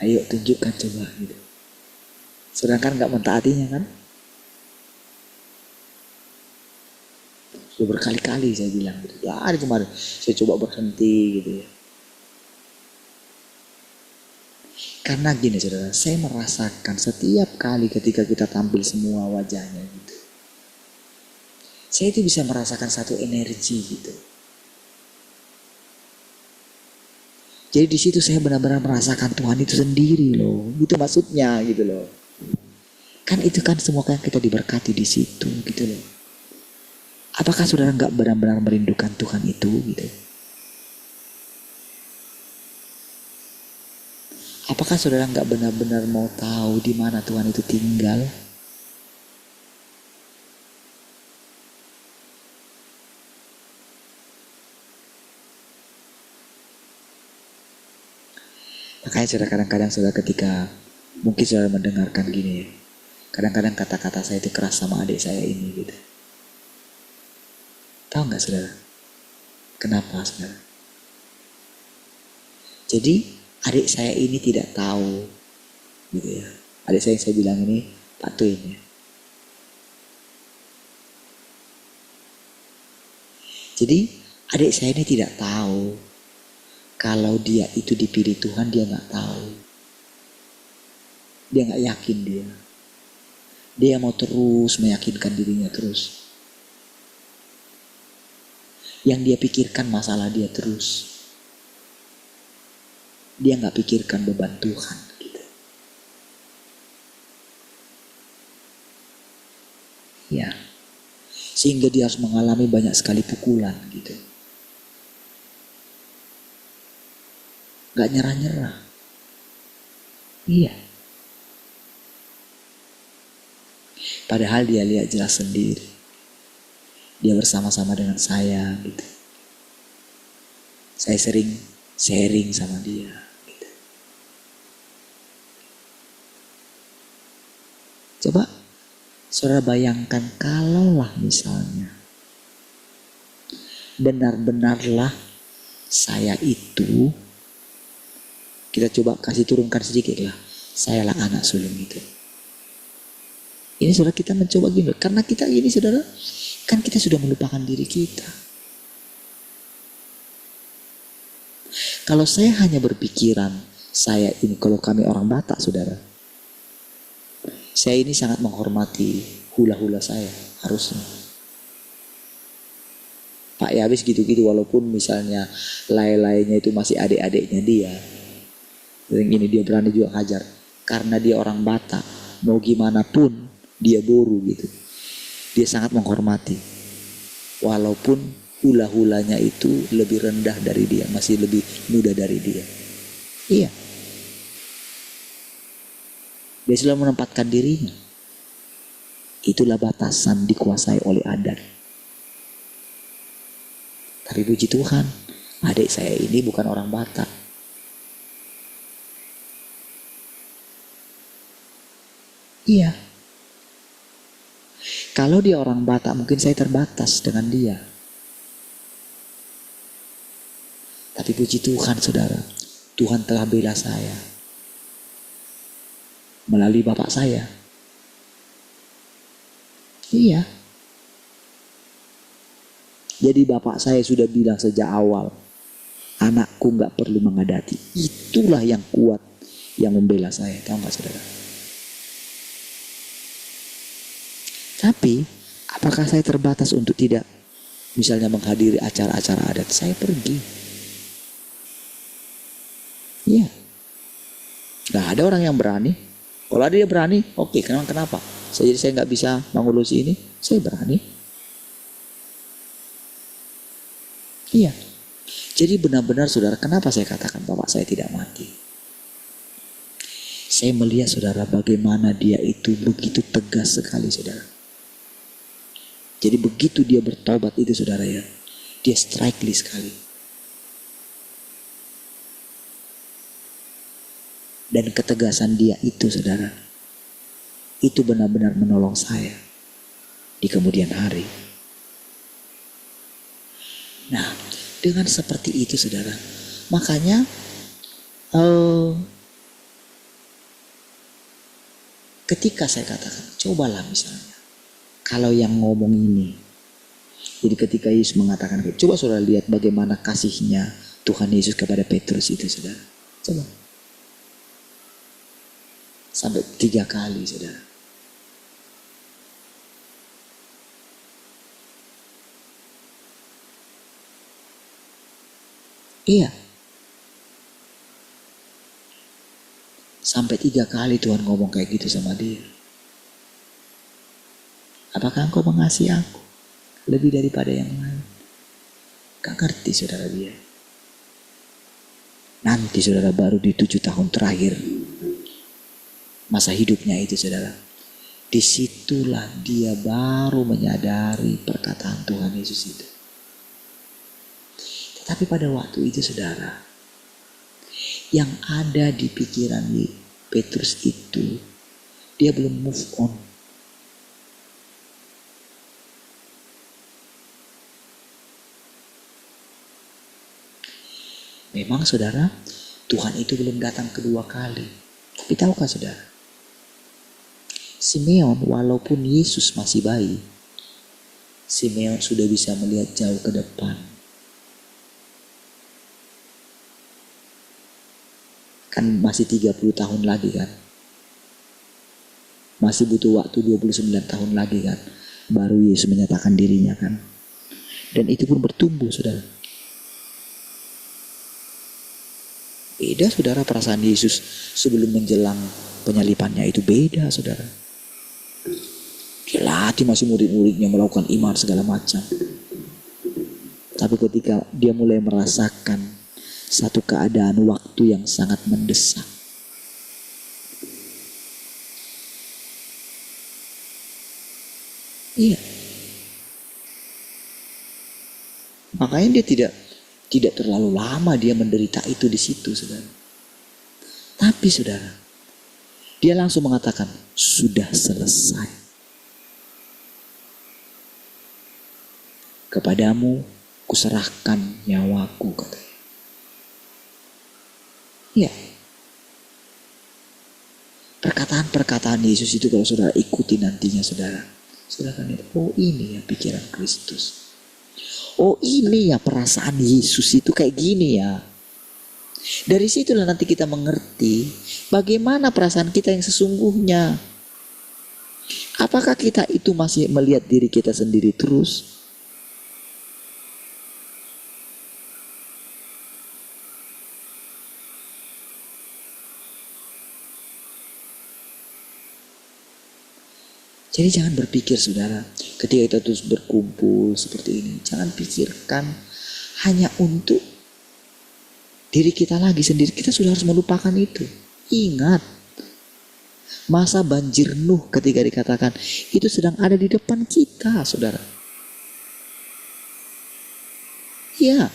ayo tunjukkan coba gitu. Sedangkan nggak mentaatinya kan. Sudah berkali-kali saya bilang gitu. Hari kemarin saya coba berhenti gitu ya. Karena gini saudara, saya merasakan setiap kali ketika kita tampil semua wajahnya gitu, saya itu bisa merasakan satu energi gitu. Jadi di situ saya benar-benar merasakan Tuhan itu sendiri loh. Itu maksudnya gitu loh. Kan itu kan semua kan kita diberkati di situ gitu loh. Apakah saudara nggak benar-benar merindukan Tuhan itu gitu? Apakah saudara nggak benar-benar mau tahu di mana Tuhan itu tinggal? Makanya saudara kadang-kadang saudara ketika mungkin saudara mendengarkan gini ya. Kadang-kadang kata-kata saya itu keras sama adik saya ini gitu. Tahu nggak saudara? Kenapa saudara? Jadi adik saya ini tidak tahu gitu ya. Adik saya yang saya bilang ini Pak Tuin ya. Jadi adik saya ini tidak tahu kalau dia itu dipilih Tuhan, dia nggak tahu. Dia nggak yakin dia. Dia mau terus meyakinkan dirinya terus. Yang dia pikirkan masalah dia terus. Dia nggak pikirkan beban Tuhan gitu. Ya. Sehingga dia harus mengalami banyak sekali pukulan gitu. Gak nyerah-nyerah. Iya. Padahal dia lihat jelas sendiri. Dia bersama-sama dengan saya gitu. Saya sering sharing sama dia gitu. Coba saudara bayangkan kalaulah misalnya benar-benarlah saya itu, kita coba kasih turunkan sedikit lah, sayalah anak sulung itu. Ini saudara kita mencoba gini, karena kita ini saudara, kan kita sudah melupakan diri kita. Kalau saya hanya berpikiran, saya ini, kalau kami orang Batak saudara, saya ini sangat menghormati hula-hula saya, harusnya. Pak Yabis gitu-gitu, walaupun misalnya lay-laynya itu masih adik-adiknya dia. Yang ini dia berani juga hajar, karena dia orang Batak, mau gimana pun dia boru gitu. Dia sangat menghormati. Walaupun hula-hulanya itu lebih rendah dari dia, masih lebih muda dari dia. Iya. Dia selalu menempatkan dirinya. Itulah batasan dikuasai oleh adat. Tapi puji Tuhan, adik saya ini bukan orang Batak. Iya. Kalau dia orang Batak, mungkin saya terbatas dengan dia. Tapi puji Tuhan saudara, Tuhan telah bela saya melalui bapak saya. Iya. Jadi bapak saya sudah bilang sejak awal, anakku gak perlu mengadati. Itulah yang kuat yang membela saya. Tahu gak saudara? Tapi apakah saya terbatas untuk tidak misalnya menghadiri acara-acara adat? Saya pergi. Iya. Gak ada orang yang berani. Kalau ada dia berani, oke, kenapa? Jadi saya nggak bisa mengurusi ini, saya berani. Iya. Jadi benar-benar saudara, kenapa saya katakan bapak saya tidak mati? Saya melihat saudara bagaimana dia itu begitu tegas sekali saudara. Jadi begitu dia bertobat itu saudara ya, dia strikely sekali. Dan ketegasan dia itu saudara, itu benar-benar menolong saya di kemudian hari. Nah, Dengan seperti itu saudara, makanya ketika saya katakan, cobalah misalnya, kalau yang ngomong ini, jadi ketika Yesus mengatakan, coba saudara lihat bagaimana kasihnya Tuhan Yesus kepada Petrus itu saudara. Coba. Sampai 3 kali saudara. Iya. Sampai 3 kali Tuhan ngomong kayak gitu sama dia. Apakah engkau mengasihi aku lebih daripada yang lain? Gak ngerti saudara dia. Nanti saudara baru di 7 tahun terakhir masa hidupnya itu saudara, disitulah dia baru menyadari perkataan Tuhan Yesus itu. Tetapi pada waktu itu saudara, yang ada di pikiran Petrus itu, dia belum move on. Memang saudara, Tuhan itu belum datang kedua kali. Tapi tahukah saudara, Simeon walaupun Yesus masih bayi, Simeon sudah bisa melihat jauh ke depan. Kan masih 30 tahun lagi kan. Masih butuh waktu 29 tahun lagi kan. Baru Yesus menyatakan dirinya kan. Dan itu pun bertumbuh saudara. Beda saudara perasaan Yesus sebelum menjelang penyalipannya itu beda saudara. Dia latih masih murid-muridnya melakukan iman segala macam. Tapi ketika dia mulai merasakan satu keadaan waktu yang sangat mendesak, iya, makanya dia tidak terlalu lama dia menderita itu di situ saudara. Tapi saudara, dia langsung mengatakan sudah selesai. Kepadamu kuserahkan nyawaku katanya. Iya. Perkataan-perkataan Yesus itu kalau saudara ikuti nantinya saudara, saudara akan lihat, oh ini ya pikiran Kristus. Oh ini ya perasaan Yesus itu kayak gini ya. Dari situlah nanti kita mengerti bagaimana perasaan kita yang sesungguhnya. Apakah kita itu masih melihat diri kita sendiri terus? Jadi jangan berpikir saudara, ketika kita terus berkumpul seperti ini, jangan pikirkan hanya untuk diri kita lagi sendiri. Kita sudah harus melupakan itu. Ingat, masa banjir Nuh ketika dikatakan itu sedang ada di depan kita saudara. Ya.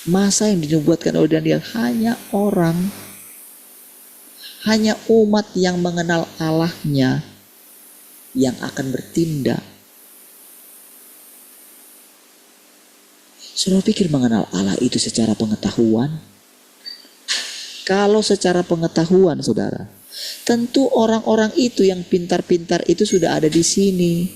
Masa yang dinubuatkan oleh Daniel hanya umat yang mengenal Allahnya yang akan bertindak. Saudara pikir mengenal Allah itu secara pengetahuan? Kalau secara pengetahuan saudara, tentu orang-orang itu yang pintar-pintar itu sudah ada di sini.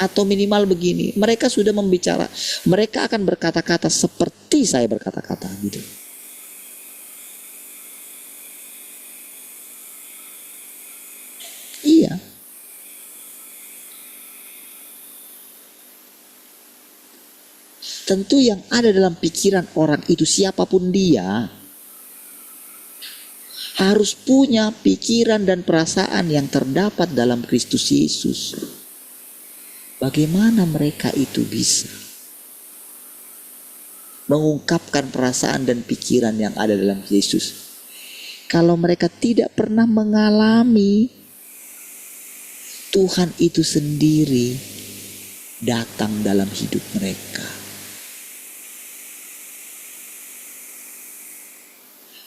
Atau minimal begini, mereka sudah membicara, mereka akan berkata-kata seperti saya berkata-kata gitu. Iya. Tentu yang ada dalam pikiran orang itu siapapun dia harus punya pikiran dan perasaan yang terdapat dalam Kristus Yesus. Bagaimana mereka itu bisa mengungkapkan perasaan dan pikiran yang ada dalam Yesus kalau mereka tidak pernah mengalami Tuhan itu sendiri datang dalam hidup mereka.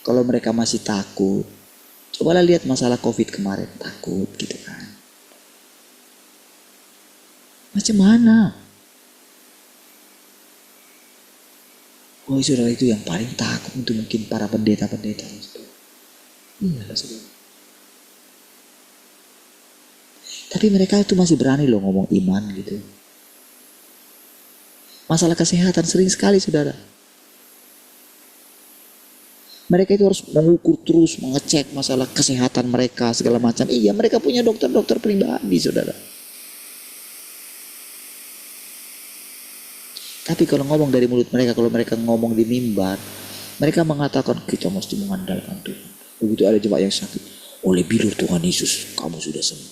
Kalau mereka masih takut, cobalah lihat masalah COVID kemarin, takut gitu kan. Macam mana? Oh saudara, itu yang paling takut itu mungkin para pendeta-pendeta. Iya lah saudara. Tapi mereka itu masih berani loh ngomong iman gitu. Masalah kesehatan sering sekali saudara. Mereka itu harus mengukur terus, mengecek masalah kesehatan mereka segala macam. Iya, mereka punya dokter-dokter pribadi saudara. Tapi kalau ngomong dari mulut mereka, kalau mereka ngomong di mimbar, mereka mengatakan kita mesti mengandalkan Tuhan. Begitu ada jemaat yang sakit, oleh bilur Tuhan Yesus kamu sudah sembuh.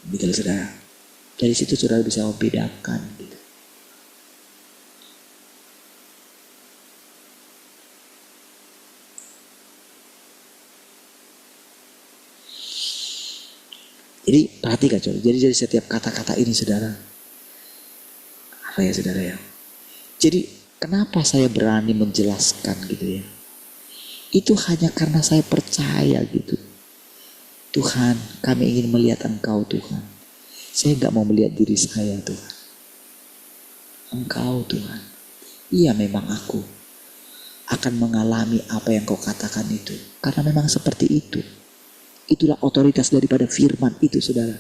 Begitu saudara. Dari situ saudara bisa membedakan gitu. Jadi perhatikan saudara. Jadi dari setiap kata-kata ini saudara, apa ya saudara ya? Jadi kenapa saya berani menjelaskan gitu ya? Itu hanya karena saya percaya gitu. Tuhan, kami ingin melihat Engkau Tuhan. Saya gak mau melihat diri saya Tuhan. Engkau Tuhan. Iya memang aku akan mengalami apa yang kau katakan itu. Karena memang seperti itu. Itulah otoritas daripada firman itu saudara.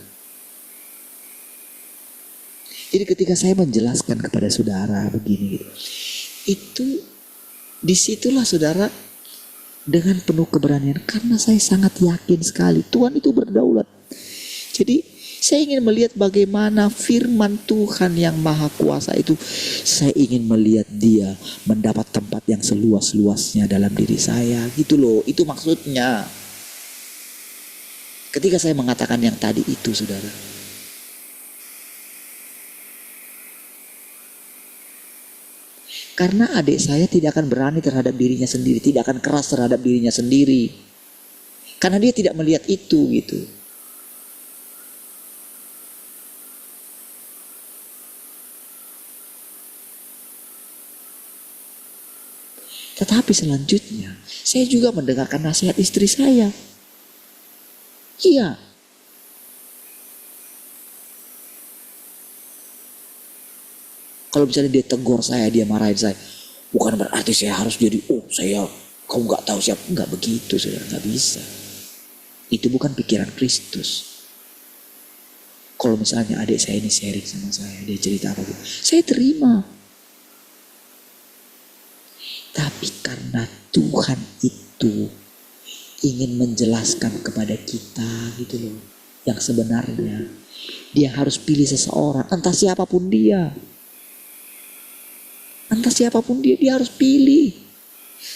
Jadi ketika saya menjelaskan kepada saudara begini gitu, itu disitulah saudara dengan penuh keberanian, karena saya sangat yakin sekali Tuhan itu berdaulat. Jadi saya ingin melihat bagaimana firman Tuhan yang maha kuasa itu, saya ingin melihat dia mendapat tempat yang seluas-luasnya dalam diri saya gitu loh. Itu maksudnya ketika saya mengatakan yang tadi itu saudara. Karena adik saya tidak akan berani terhadap dirinya sendiri, tidak akan keras terhadap dirinya sendiri. Karena dia tidak melihat itu gitu. Tetapi selanjutnya, saya juga mendengarkan nasihat istri saya. Iya. Kalau misalnya dia tegur saya, dia marahin saya, bukan berarti saya harus jadi, kamu gak tahu siapa. Enggak begitu saudara, gak bisa. Itu bukan pikiran Kristus. Kalau misalnya adik saya ini sharing sama saya, dia cerita apa gitu, saya terima. Tapi karena Tuhan itu ingin menjelaskan kepada kita gitu loh, yang sebenarnya dia harus pilih seseorang, entah siapapun dia. Entah siapapun dia harus pilih.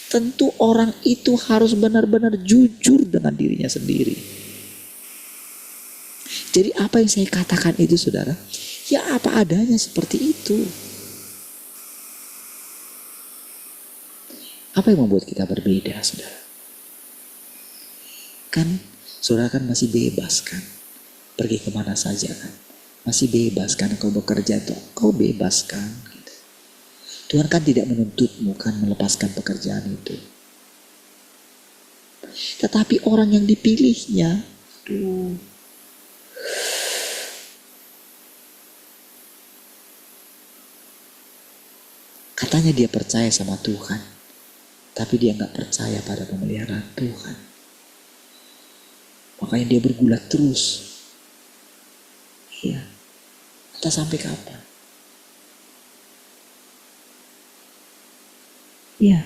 Tentu orang itu harus benar-benar jujur dengan dirinya sendiri. Jadi apa yang saya katakan itu saudara, ya apa adanya seperti itu. Apa yang membuat kita berbeda saudara? Kan saudara kan masih bebas kan, pergi kemana saja kan, masih bebas kan, kau bekerja tuh kau bebas kan. Tuhan kan tidak menuntutmu kan melepaskan pekerjaan itu. Tetapi orang yang dipilihnya, katanya dia percaya sama Tuhan, tapi dia gak percaya pada pemeliharaan Tuhan. Makanya dia bergulat terus. Iya. Entah sampai kapan. Ya.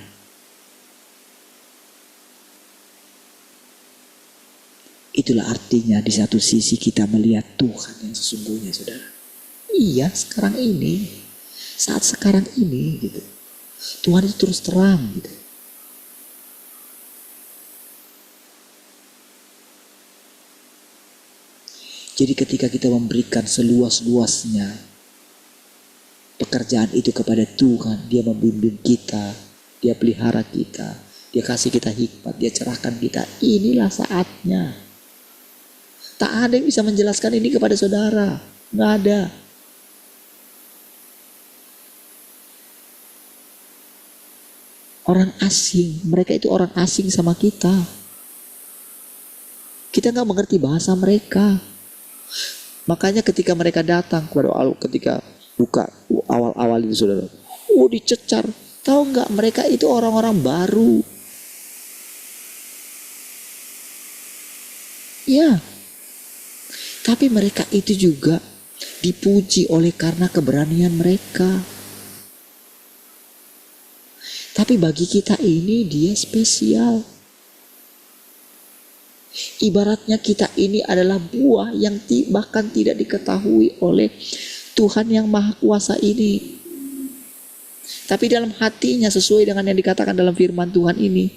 Itulah artinya di satu sisi kita melihat Tuhan yang sesungguhnya saudara. Iya sekarang ini, saat sekarang ini gitu, Tuhan itu terus terang gitu. Jadi ketika kita memberikan seluas-luasnya pekerjaan itu kepada Tuhan, dia membimbing kita, dia pelihara kita, dia kasih kita hikmat, dia cerahkan kita. Inilah saatnya. Tak ada yang bisa menjelaskan ini kepada saudara. Nggak ada. Orang asing, mereka itu orang asing sama kita. Kita nggak mengerti bahasa mereka. Makanya ketika mereka datang kepada Allah, ketika buka awal-awal itu saudara, dicecar. Tahu nggak, mereka itu orang-orang baru. Ya, tapi mereka itu juga dipuji oleh karena keberanian mereka. Tapi bagi kita ini dia spesial. Ibaratnya kita ini adalah buah yang bahkan tidak diketahui oleh Tuhan yang Maha Kuasa ini. Tapi dalam hatinya sesuai dengan yang dikatakan dalam firman Tuhan ini,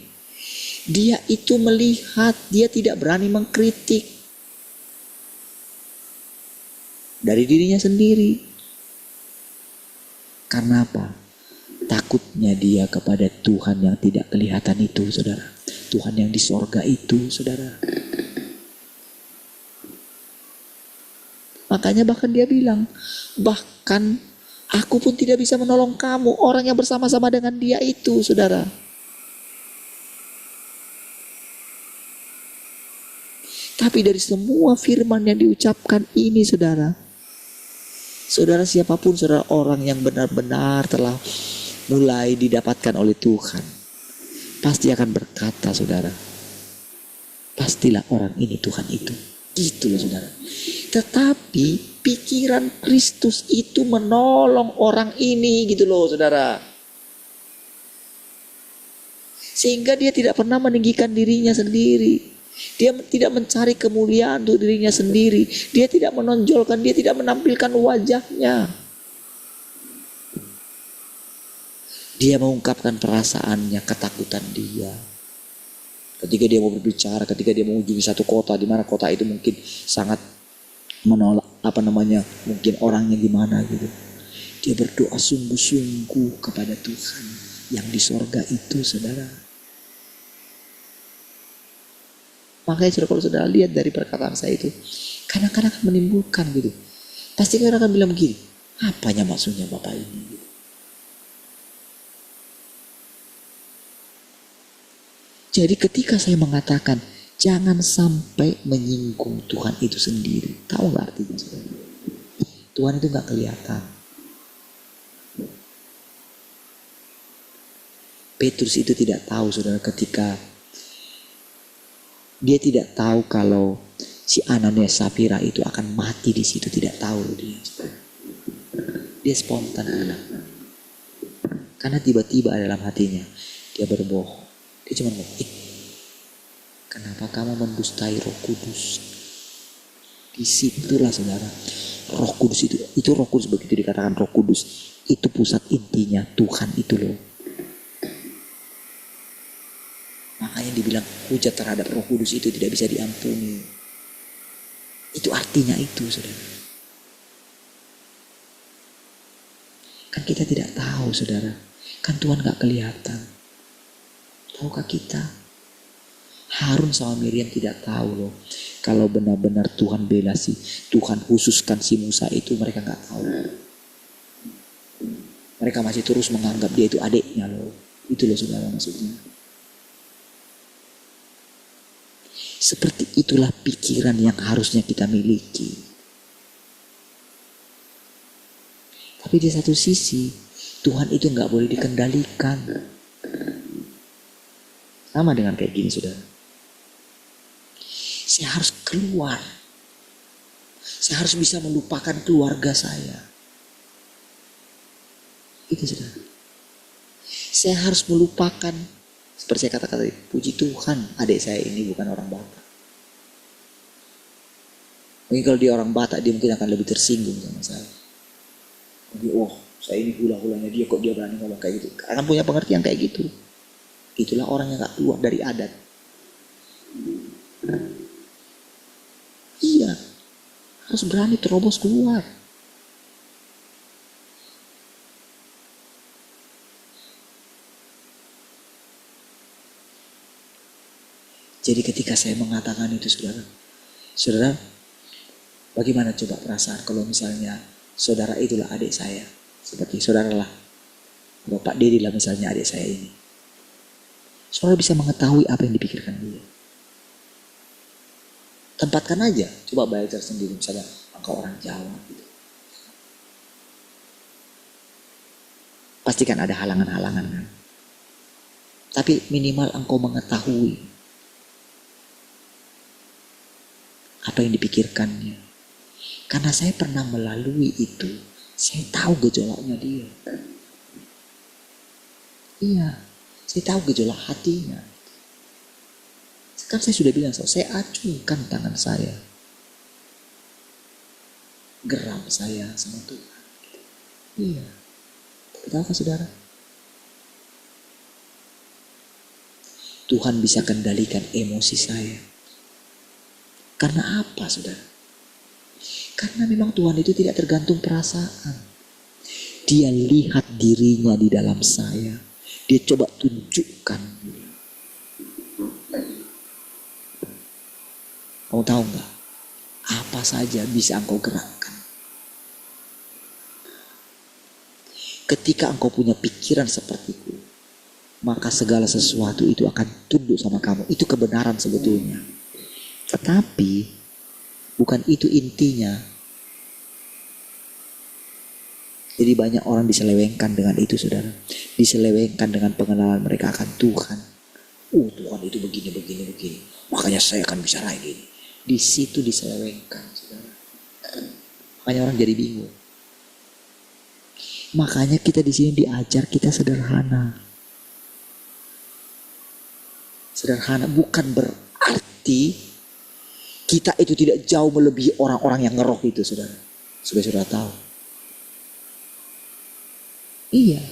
dia itu melihat, dia tidak berani mengkritik dari dirinya sendiri. Karena apa? Takutnya dia kepada Tuhan yang tidak kelihatan itu, saudara. Tuhan yang di sorga itu, saudara. Makanya bahkan dia bilang, bahkan aku pun tidak bisa menolong kamu, orang yang bersama-sama dengan dia itu, saudara. Tapi dari semua firman yang diucapkan ini, saudara, siapapun saudara orang yang benar-benar telah mulai didapatkan oleh Tuhan, pasti akan berkata, saudara, pastilah orang ini Tuhan itu. Gitu loh saudara. Tetapi pikiran Kristus itu menolong orang ini gitu loh saudara. Sehingga dia tidak pernah meninggikan dirinya sendiri. Dia tidak mencari kemuliaan untuk dirinya sendiri. Dia tidak menonjolkan, dia tidak menampilkan wajahnya. Dia mengungkapkan perasaannya, ketakutan dia. Ketika dia mau berbicara, ketika dia mengunjungi satu kota, di mana kota itu mungkin sangat menolak, mungkin orangnya gimana gitu. Dia berdoa sungguh-sungguh kepada Tuhan yang di sorga itu, saudara. Makanya saudara, kalau saudara lihat dari perkataan saya itu, kadang-kadang menimbulkan gitu. Pasti kadang akan bilang begini, apanya maksudnya Bapak ini? Gitu. Jadi ketika saya mengatakan jangan sampai menyinggung Tuhan itu sendiri, tahu nggak artinya saudara? Tuhan itu nggak kelihatan. Petrus itu tidak tahu saudara, ketika dia tidak tahu kalau si Ananias Safira itu akan mati di situ, tidak tahu dia. Dia spontan karena tiba-tiba dalam hatinya dia berbohong. Dia cuma ngomong, kenapa kamu mendustai Roh Kudus? Disitulah saudara, Roh Kudus itu Roh Kudus, begitu dikatakan Roh Kudus, itu pusat intinya Tuhan itu loh. Makanya dibilang hujat terhadap Roh Kudus itu tidak bisa diampuni. Itu artinya itu saudara. Kan kita tidak tahu saudara, kan Tuhan gak kelihatan. Tahukah kita? Harun sama Miriam tidak tahu loh, kalau benar-benar Tuhan bela Tuhan khususkan si Musa itu, mereka gak tahu. Mereka masih terus menganggap dia itu adiknya loh. Itu loh saudara maksudnya. Seperti itulah pikiran yang harusnya kita miliki. Tapi di satu sisi, Tuhan itu gak boleh dikendalikan. Sama dengan kayak gini saudara. Saya harus keluar. Saya harus bisa melupakan keluarga saya. Itu saudara. Saya harus melupakan, seperti saya katakan tadi, puji Tuhan adik saya ini bukan orang Batak. Mungkin kalau dia orang Batak, dia mungkin akan lebih tersinggung sama saya. Mungkin, saya ini hula-hulanya dia, kok dia berani ngomong kayak gitu. Akan punya pengertian kayak gitu. Itulah orang yang gak keluar dari adat. Iya, harus berani terobos keluar. Jadi ketika saya mengatakan itu saudara, bagaimana coba perasaan kalau misalnya saudara itulah adik saya, seperti saudara lah, Bapak Dedi lah misalnya adik saya ini. Saudara bisa mengetahui apa yang dipikirkan dia. Tempatkan aja, coba bayar sendiri. Misalnya engkau orang Jawa gitu. Pasti kan ada halangan-halangan kan. Tapi minimal engkau mengetahui apa yang dipikirkannya. Karena saya pernah melalui itu, saya tahu gejolaknya dia. Iya, saya tahu gejolak hatinya. Sekarang saya sudah bilang, saya acungkan tangan saya, geram saya sama Tuhan. Iya, tahukah saudara? Tuhan bisa kendalikan emosi saya. Karena apa, saudara? Karena memang Tuhan itu tidak tergantung perasaan. Dia lihat dirinya di dalam saya. Dia coba tunjukkan. Kamu tahu nggak? Apa saja bisa engkau gerakkan. Ketika engkau punya pikiran seperti itu, maka segala sesuatu itu akan tunduk sama kamu. Itu kebenaran sebetulnya. Tetapi bukan itu intinya. Jadi banyak orang diselewengkan dengan itu, saudara. Diselewengkan dengan pengenalan mereka akan Tuhan. Tuhan itu begini. Makanya saya akan bicara ini. Di situ diselewengkan, saudara. Makanya orang jadi bingung. Makanya kita di sini diajar kita sederhana. Sederhana bukan berarti kita itu tidak jauh melebihi orang-orang yang ngeroh itu, saudara. Sudah tahu. Iya.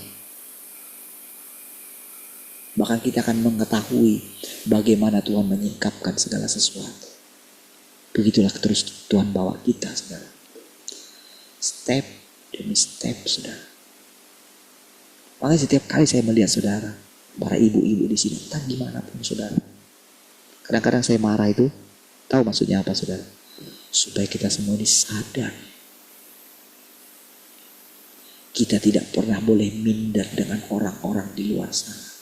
Bahkan kita akan mengetahui bagaimana Tuhan menyingkapkan segala sesuatu. Begitulah terus Tuhan bawa kita, saudara. Step demi step, saudara. Makanya setiap kali saya melihat saudara, para ibu-ibu di sini, entah gimana pun saudara. Kadang-kadang saya marah itu, tahu maksudnya apa, saudara? Supaya kita semua ini sadar. Kita tidak pernah boleh minder dengan orang-orang di luar sana.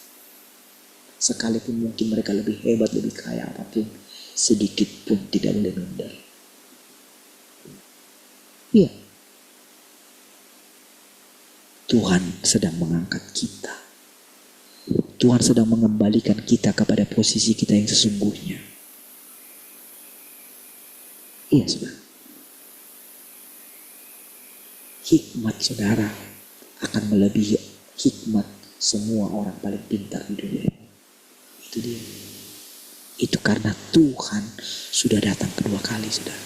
Sekalipun mungkin mereka lebih hebat, lebih kaya apapun, sedikit pun tidak boleh minder. Iya. Tuhan sedang mengangkat kita. Tuhan sedang mengembalikan kita kepada posisi kita yang sesungguhnya. Iya, saudara. Hikmat saudara akan melebihi hikmat semua orang paling pintar di dunia. Itu dia. Itu karena Tuhan sudah datang kedua kali, saudara.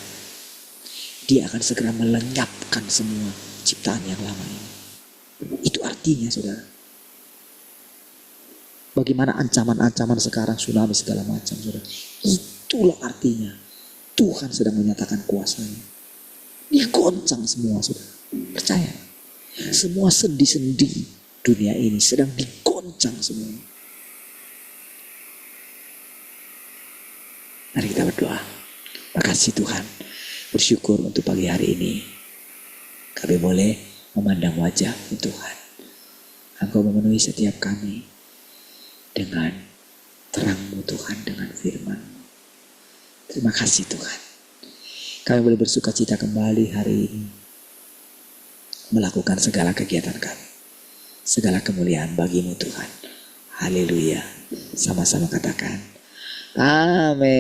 Dia akan segera melenyapkan semua ciptaan yang lama ini. Itu artinya, saudara. Bagaimana ancaman-ancaman sekarang, tsunami segala macam, saudara. Itulah artinya Tuhan sedang menyatakan kuasanya. Dia goncang semua, saudara. Percaya. Semua sendi-sendi dunia ini sedang digoncang semua. Mari kita berdoa. Makasih Tuhan. Bersyukur untuk pagi hari ini. Kami boleh memandang wajah Tuhan. Engkau memenuhi setiap kami dengan terang-Mu Tuhan, dengan firman-Mu. Terima kasih Tuhan. Kami boleh bersuka cita kembali hari ini. Melakukan segala kegiatan kami. Segala kemuliaan bagi-Mu Tuhan. Haleluya. Sama-sama katakan. Amin.